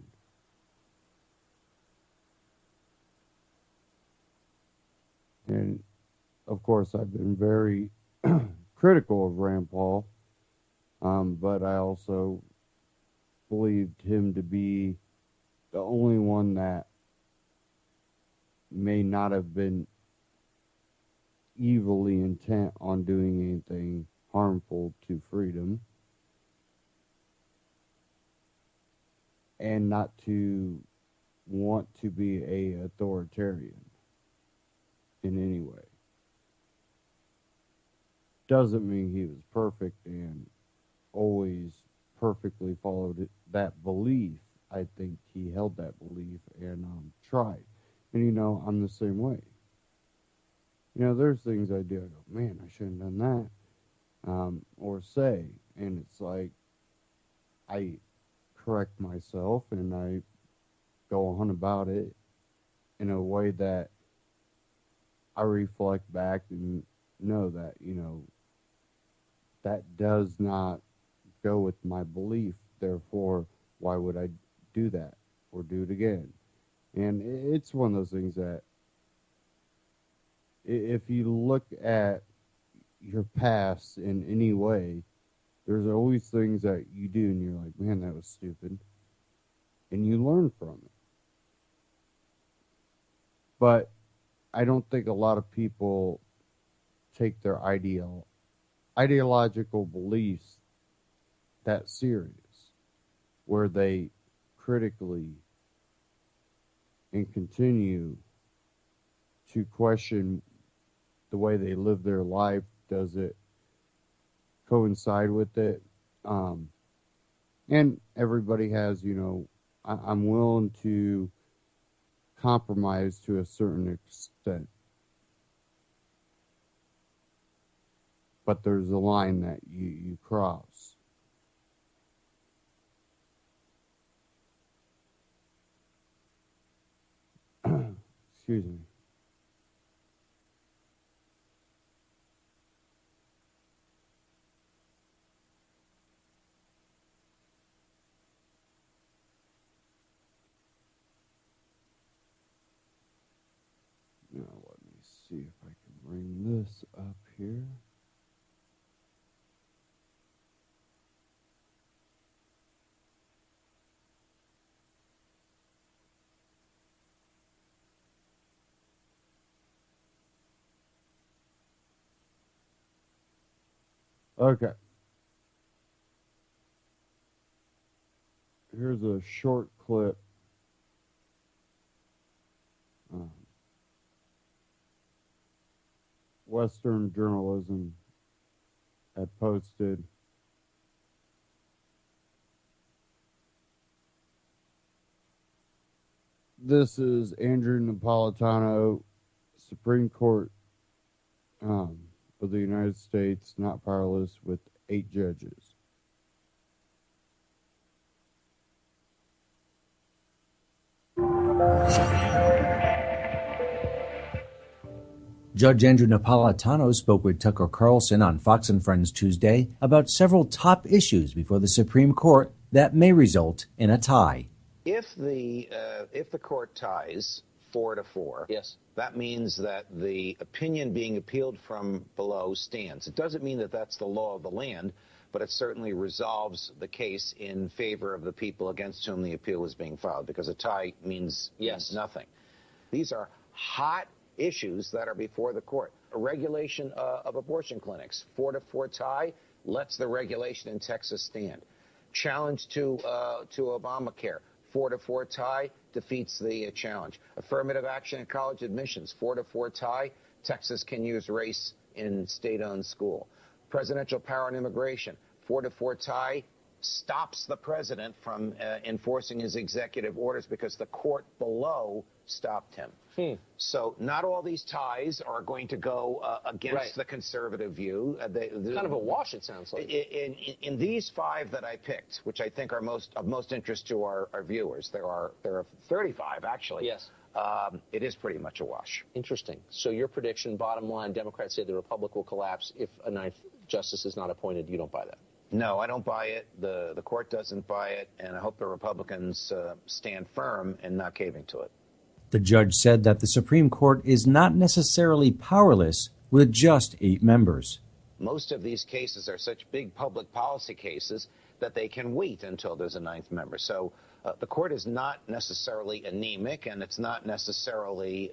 And of course, I've been very critical of Rand Paul, but I also believed him to be the only one that may not have been evilly intent on doing anything harmful to freedom, and not to want to be a authoritarian in any way. Doesn't mean he was perfect and always perfectly followed that belief. I think he held that belief and tried. And I'm the same way. There's things I do. I go, man, I shouldn't have done that. Or say, and it's like I correct myself and I go on about it in a way that I reflect back and know that, that does not go with my belief. Therefore, why would I do that or do it again? And it's one of those things that if you look at your past in any way, there's always things that you do and you're like, man, that was stupid. And you learn from it. But I don't think a lot of people take their ideological beliefs that serious, where they critically and continue to question the way they live their life. Does it coincide with it? And everybody has, I'm willing to compromise to a certain extent. But there's a line that you cross. Excuse me. Now let me see if I can bring this up here. Okay. Here's a short clip. Western journalism had posted this is Andrew Napolitano, Supreme Court of the United States, not powerless, with 8 judges. Judge Andrew Napolitano spoke with Tucker Carlson on Fox and Friends Tuesday about several top issues before the Supreme Court that may result in a tie. If the court ties 4-4, yes, that means that the opinion being appealed from below stands. It doesn't mean that that's the law of the land, but it certainly resolves the case in favor of the people against whom the appeal is being filed, because a tie means nothing. These are hot issues that are before the court. A regulation of abortion clinics, 4-4 tie, lets the regulation in Texas stand. Challenge to Obamacare, 4-4 tie, defeats the challenge. Affirmative action in college admissions, 4-4 tie, Texas can use race in state-owned school. Presidential power in immigration, 4-4 tie, stops the president from enforcing his executive orders because the court below stopped him. So not all these ties are going to go against the conservative view. Kind of a wash, it sounds like. In these 5 that I picked, which I think are of most interest to our viewers, there are 35 actually. Yes. It is pretty much a wash. Interesting. So your prediction, bottom line, Democrats say the Republic will collapse if a 9th justice is not appointed. You don't buy that? No, I don't buy it. The court doesn't buy it, and I hope the Republicans stand firm in not caving to it. The judge said that the Supreme Court is not necessarily powerless with just 8 members. Most of these cases are such big public policy cases that they can wait until there's a 9th member. So the court is not necessarily anemic, and it's not necessarily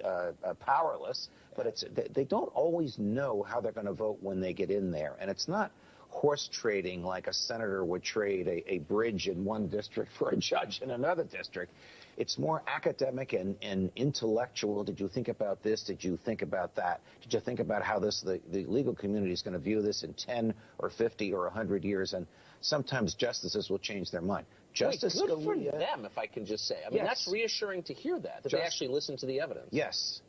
powerless, but they don't always know how they're going to vote when they get in there. And it's not horse trading like a senator would trade a bridge in one district for a judge in another district. It's more academic and intellectual. Did you think about this? Did you think about that? Did you think about how the legal community is going to view this in 10 or 50 or 100 years? And sometimes justices will change their mind. Justice good Scalia, for them, if I can just say. I mean, that's reassuring to hear that they actually listen to the evidence. Yes.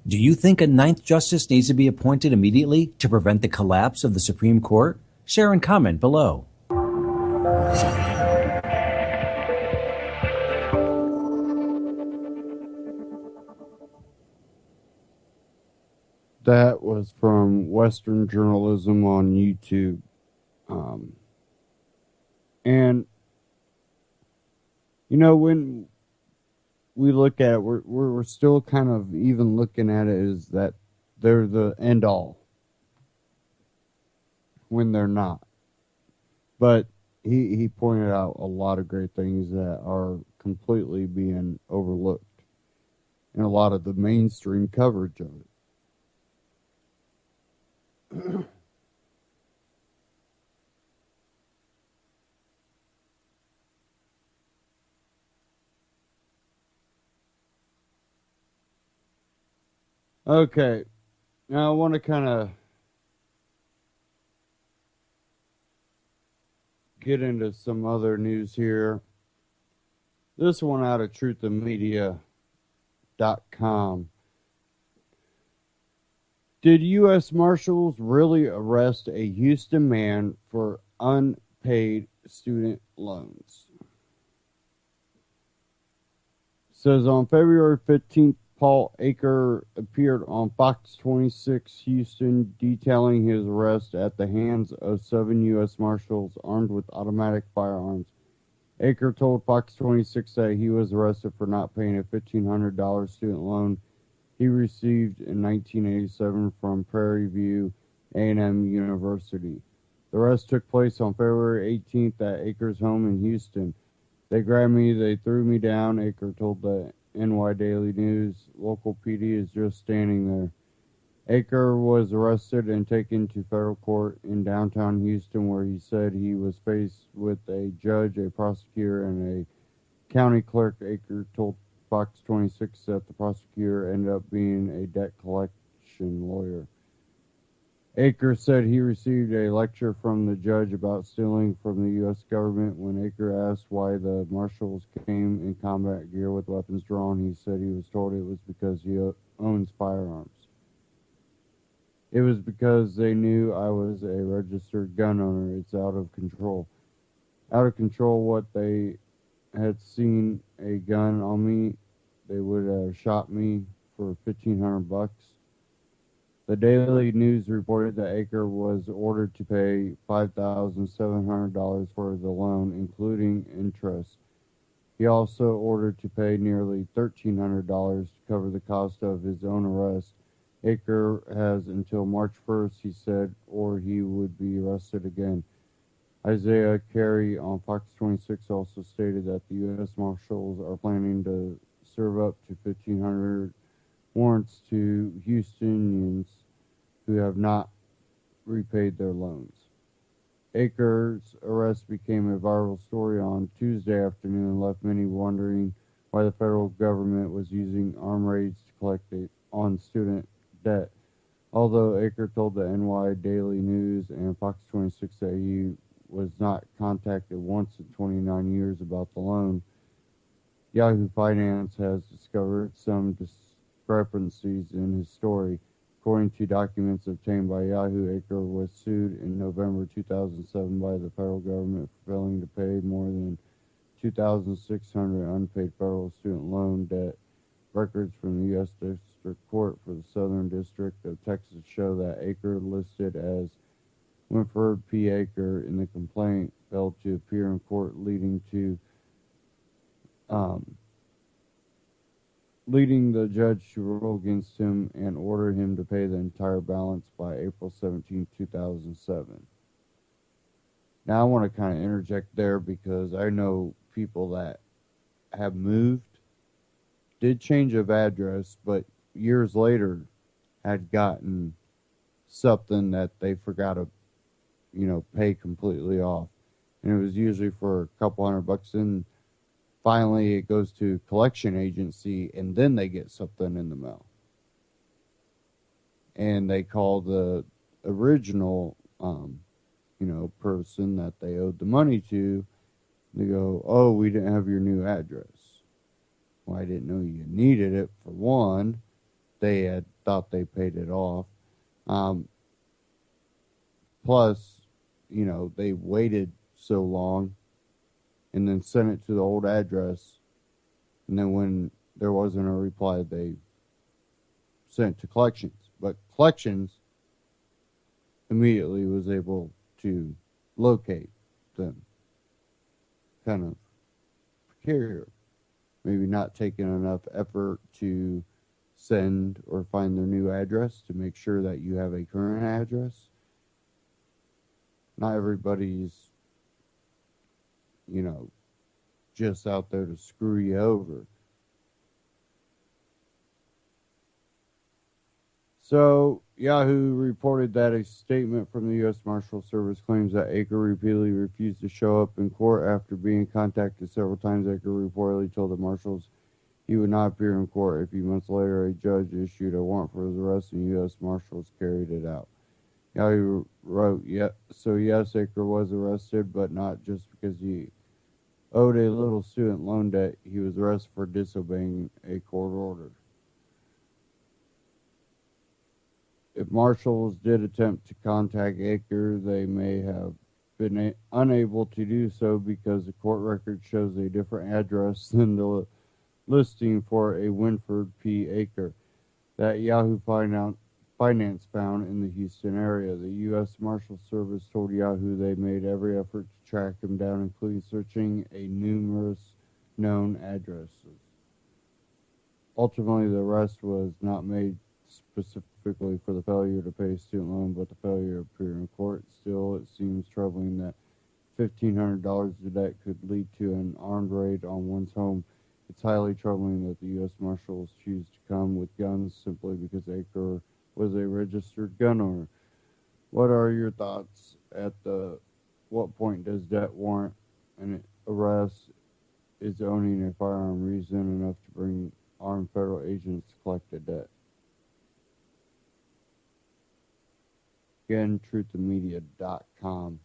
Do you think a 9th justice needs to be appointed immediately to prevent the collapse of the Supreme Court? Share and comment below. That was from Western Journalism on YouTube. And, when we look at it, we're still kind of even looking at it as that they're the end all when they're not. But he pointed out a lot of great things that are completely being overlooked in a lot of the mainstream coverage of it. Okay, now I want to kind of get into some other news here. This one out of truthandmedia.com. Did U.S. Marshals really arrest a Houston man for unpaid student loans? Says on February 15th, Paul Aker appeared on Fox 26 Houston detailing his arrest at the hands of 7 U.S. Marshals armed with automatic firearms. Aker told Fox 26 that he was arrested for not paying a $1,500 student loan he received in 1987 from Prairie View A&M University. The arrest took place on February 18th at Aker's home in Houston. They grabbed me, they threw me down, Aker told the NY Daily News. Local PD is just standing there. Aker was arrested and taken to federal court in downtown Houston, where he said he was faced with a judge, a prosecutor, and a county clerk. Aker told Fox 26 that the prosecutor ended up being a debt collection lawyer. Aker said he received a lecture from the judge about stealing from the U.S. government. When Aker asked why the marshals came in combat gear with weapons drawn, he said he was told it was because he owns firearms. It was because they knew I was a registered gun owner. It's out of control. Out of control what they had seen a gun on me, they would have shot me for $1,500. The Daily News reported that Aker was ordered to pay $5,700 for the loan, including interest. He also ordered to pay nearly $1,300 to cover the cost of his own arrest. Aker has until March 1st, he said, or he would be arrested again. Isaiah Carey on Fox 26 also stated that the U.S. Marshals are planning to serve up to 1,500 warrants to Houstonians who have not repaid their loans. Aker's arrest became a viral story on Tuesday afternoon and left many wondering why the federal government was using armed raids to collect on student debt. Although Aker told the NY Daily News and Fox 26 that he was not contacted once in 29 years about the loan, Yahoo Finance has discovered some discrepancies in his story. According to documents obtained by Yahoo, Aker was sued in November 2007 by the federal government for failing to pay more than $2,600 unpaid federal student loan debt. Records from the U.S. District Court for the Southern District of Texas show that Aker, listed as Winford P. Aker in the complaint, failed to appear in court, leading the judge to rule against him and order him to pay the entire balance by April 17, 2007. Now I want to kind of interject there because I know people that have moved, did change of address, but years later had gotten something that they forgot to, pay completely off. And it was usually for a couple $100, and finally it goes to collection agency, and then they get something in the mail. And they call the original, person that they owed the money to. They go, "Oh, we didn't have your new address." Well, I didn't know you needed it, for one. They had thought they paid it off. Plus, they waited so long and then sent it to the old address. And then when there wasn't a reply, they sent it to collections. But collections immediately was able to locate them. kind of precarious. Maybe not taking enough effort to send or find their new address to make sure that you have a current address. Not everybody's, just out there to screw you over. So, Yahoo reported that a statement from the U.S. Marshal Service claims that Aker repeatedly refused to show up in court after being contacted several times. Aker reportedly told the marshals he would not appear in court. A few months later, a judge issued a warrant for his arrest, and U.S. Marshals carried it out. Yahoo wrote, so yes, Aker was arrested, but not just because he owed a little student loan debt. He was arrested for disobeying a court order. If marshals did attempt to contact Aker, they may have been unable to do so because the court record shows a different address than the listing for a Winford P. Aker that Yahoo Finance found in the Houston area. The U.S. Marshal Service told Yahoo they made every effort to track him down, including searching a numerous known addresses. Ultimately, the arrest was not made specifically for the failure to pay a student loan, but the failure to appear in court. Still, it seems troubling that $1,500 of debt could lead to an armed raid on one's home. It's highly troubling that the U.S. Marshals choose to come with guns simply because Aker was a registered gun owner. What are your thoughts what point does debt warrant an arrest? Is owning a firearm reason enough to bring armed federal agents to collect the debt? Again, truthandmedia.com.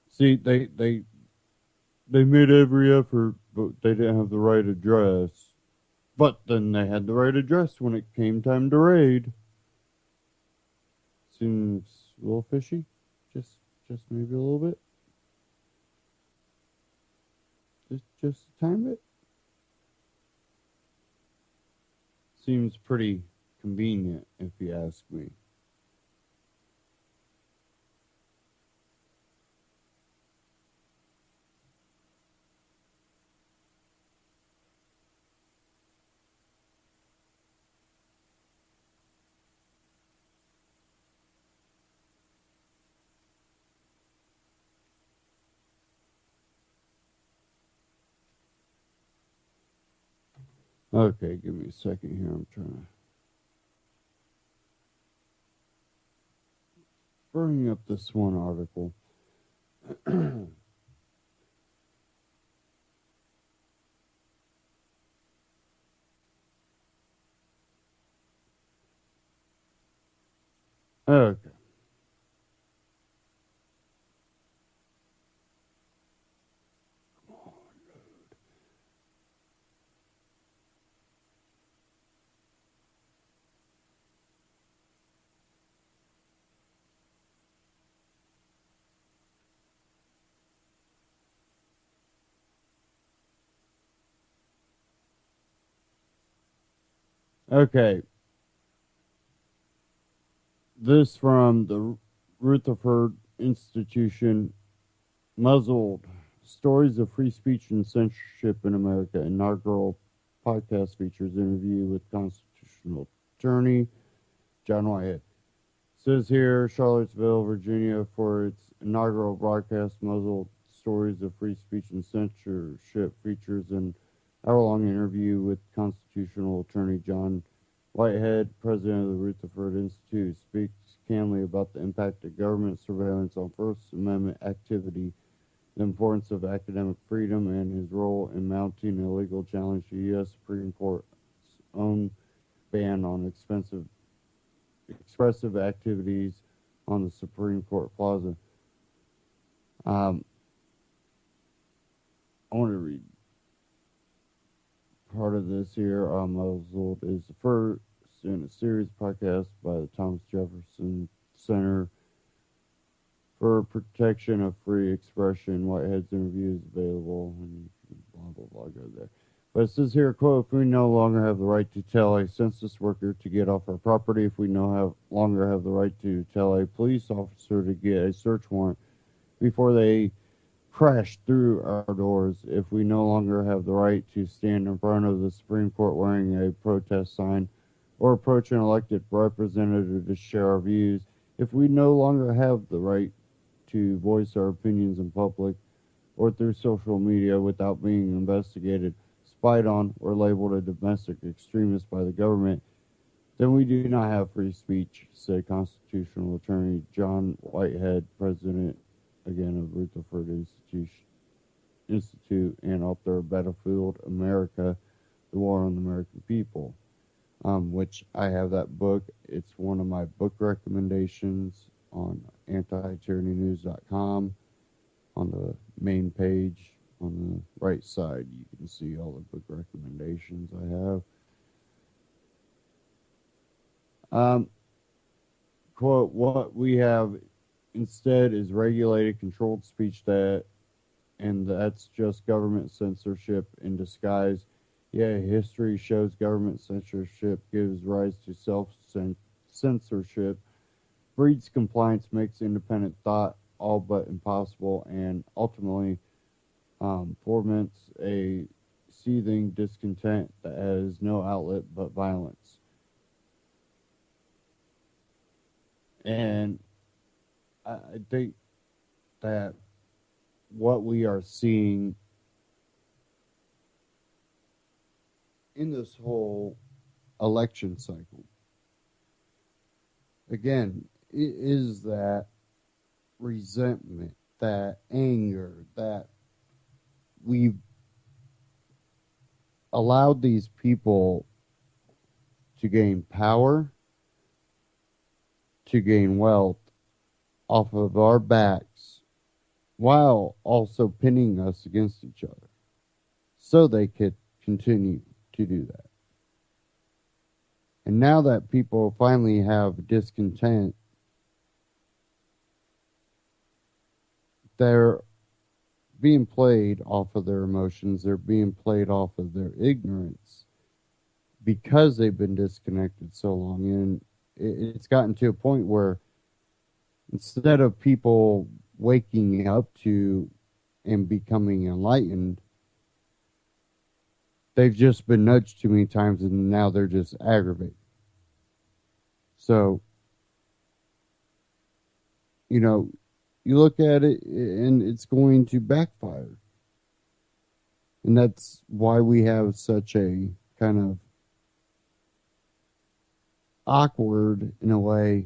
See, they made every effort, but they didn't have the right address. But then they had the right address when it came time to raid. Seems a little fishy. Just maybe a little bit. Just a tiny bit. Seems pretty convenient, if you ask me. Okay, give me a second here. I'm trying to bring up this one article. Okay. Okay. This from the Rutherford Institution, Muzzled: Stories of Free Speech and Censorship in America. Inaugural podcast features interview with constitutional attorney John Whitehead. Says here, Charlottesville, Virginia, for its inaugural broadcast, Muzzled: Stories of Free Speech and Censorship features an hour-long interview with constitutional attorney John Whitehead, president of the Rutherford Institute, speaks candidly about the impact of government surveillance on First Amendment activity, the importance of academic freedom, and his role in mounting a legal challenge to the U.S. Supreme Court's own ban on expressive activities on the Supreme Court Plaza. I want to read part of this here. Muzzled is the first in a series podcast by the Thomas Jefferson Center for Protection of Free Expression. Whitehead's interview is available, and blah, blah, blah, go there. But it says here, quote, if we no longer have the right to tell a census worker to get off our property, if we no longer have the right to tell a police officer to get a search warrant, before they crash through our doors if we no longer have the right to stand in front of the Supreme Court wearing a protest sign or approach an elected representative to share our views, if we no longer have the right to voice our opinions in public or through social media without being investigated, spied on, or labeled a domestic extremist by the government, then we do not have free speech, said constitutional attorney John Whitehead, president, again, of Rutherford Institute and author of Battlefield America, The War on the American People, which I have that book. It's one of my book recommendations on Anti-Tyranny on the main page. On the right side, you can see all the book recommendations I have. Quote, what we have instead is regulated, controlled speech and that's just government censorship in disguise. Yeah, history shows government censorship gives rise to self-censorship, breeds compliance, makes independent thought all but impossible, and ultimately foments a seething discontent that has no outlet but violence. And I think that what we are seeing in this whole election cycle, again, is that resentment, that anger, that we've allowed these people to gain power, to gain wealth off of our backs, while also pinning us against each other, so they could continue to do that. And now that people finally have discontent, they're being played off of their emotions, they're being played off of their ignorance because they've been disconnected so long. And it's gotten to a point where instead of people waking up to and becoming enlightened, they've just been nudged too many times and now they're just aggravated. So, you know, you look at it and it's going to backfire. And that's why we have such a kind of awkward, in a way,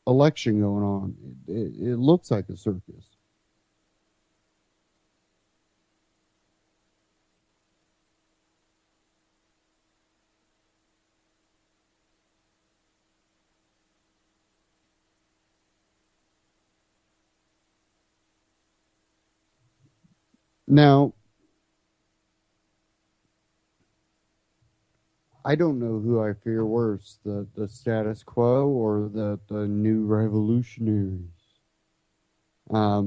election going on. It looks like a circus. Now, I don't know who I fear worse, the status quo or the new revolutionaries. I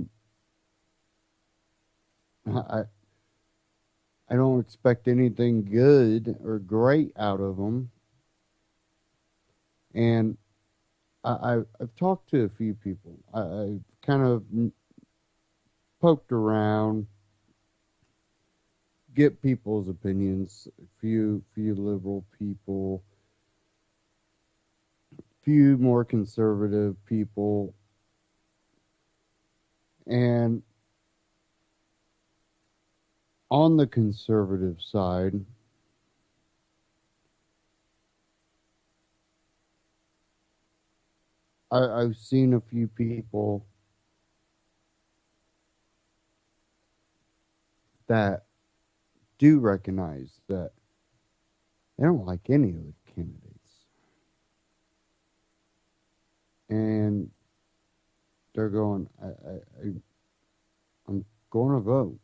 I don't expect anything good or great out of them. And I've talked to a few people. I've kind of poked around, get people's opinions. A few liberal people, few more conservative people, and on the conservative side, I've seen a few people that do recognize that they don't like any of the candidates. And they're going, I'm going to vote.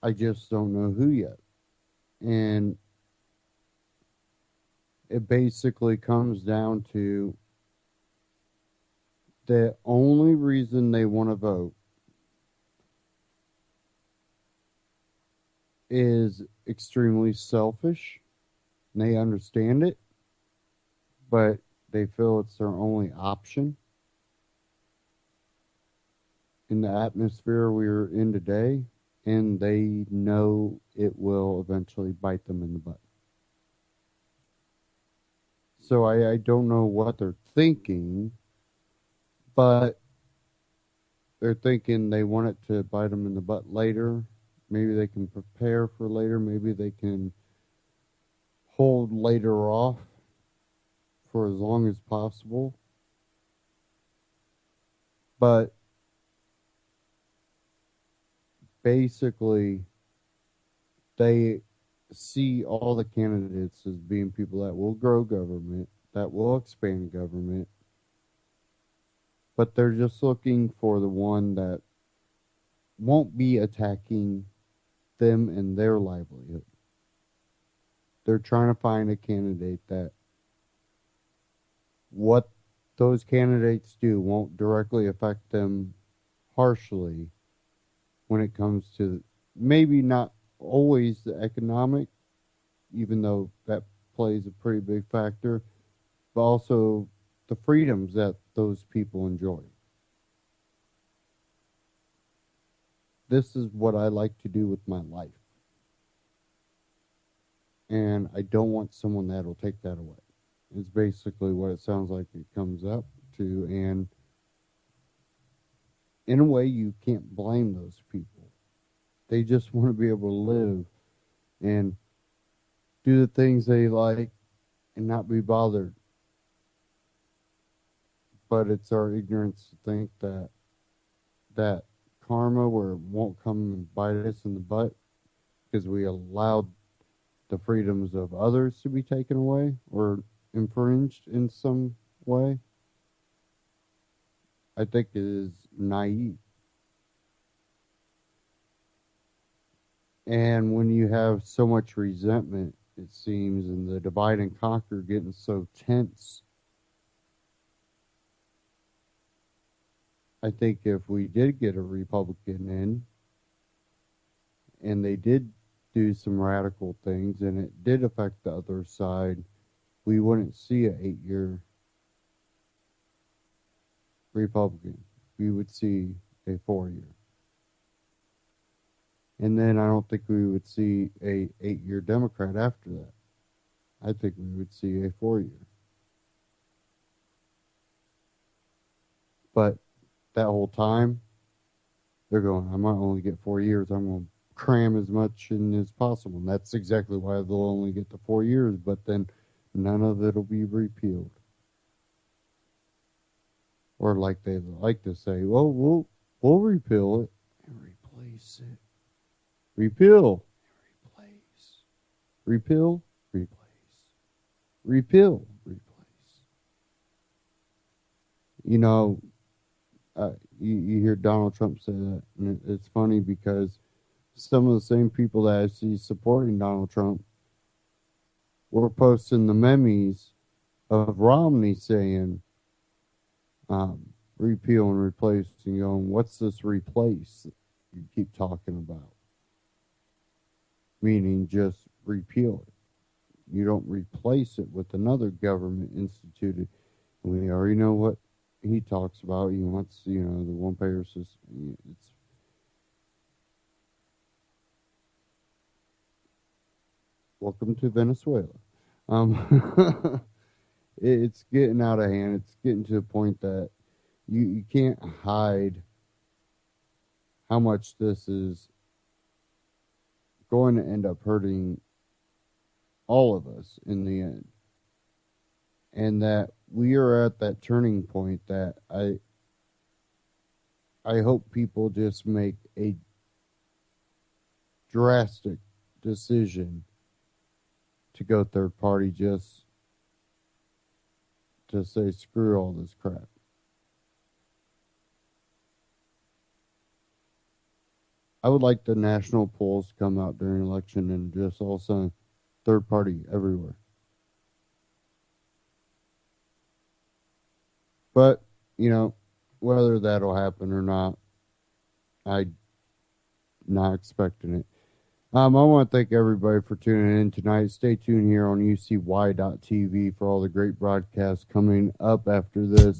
I just don't know who yet. And it basically comes down to the only reason they want to vote is extremely selfish. And they understand it, but they feel it's their only option in the atmosphere we're in today, and they know it will eventually bite them in the butt. So I don't know what they're thinking, but they're thinking they want it to bite them in the butt later. Maybe they can prepare for later. Maybe they can hold later off for as long as possible. But basically, they see all the candidates as being people that will grow government, that will expand government, but they're just looking for the one that won't be attacking them and their livelihood. They're trying to find a candidate that what those candidates do won't directly affect them harshly when it comes to maybe not always the economic, even though that plays a pretty big factor, but also the freedoms that those people enjoy. This is what I like to do with my life. And I don't want someone that'll take that away. It's basically what it sounds like it comes up to. And in a way, you can't blame those people. They just want to be able to live and do the things they like and not be bothered. But it's our ignorance to think that karma, where it won't come and bite us in the butt because we allowed the freedoms of others to be taken away or infringed in some way, I think it is naive. And when you have so much resentment, it seems, and the divide and conquer getting so tense, I think if we did get a Republican in and they did do some radical things and it did affect the other side, we wouldn't see an 8-year Republican. We would see a 4-year. And then I don't think we would see a 8-year Democrat after that. I think we would see a 4-year. But that whole time, they're going, I might only get 4 years. I'm going to cram as much in as possible. And that's exactly why they'll only get the 4 years, but then none of it will be repealed. Or like they like to say, well, we'll repeal it and replace it. Repeal, replace. Repeal, replace. Repeal, replace. You know, you hear Donald Trump say that, and it's funny because some of the same people that I see supporting Donald Trump were posting the memes of Romney saying, repeal and replace, and going, what's this replace you keep talking about? Meaning just repeal it. You don't replace it with another government instituted. We already know what he talks about. He wants, the one-payer system. It's welcome to Venezuela. It's getting out of hand. It's getting to the point that you can't hide how much this is going to end up hurting all of us in the end. And that we are at that turning point that I hope people just make a drastic decision to go third party, just to say screw all this crap. I would like the national polls to come out during election and just all of a sudden third party everywhere. But, whether that'll happen or not, I'm not expecting it. I want to thank everybody for tuning in tonight. Stay tuned here on UCY.tv for all the great broadcasts coming up after this.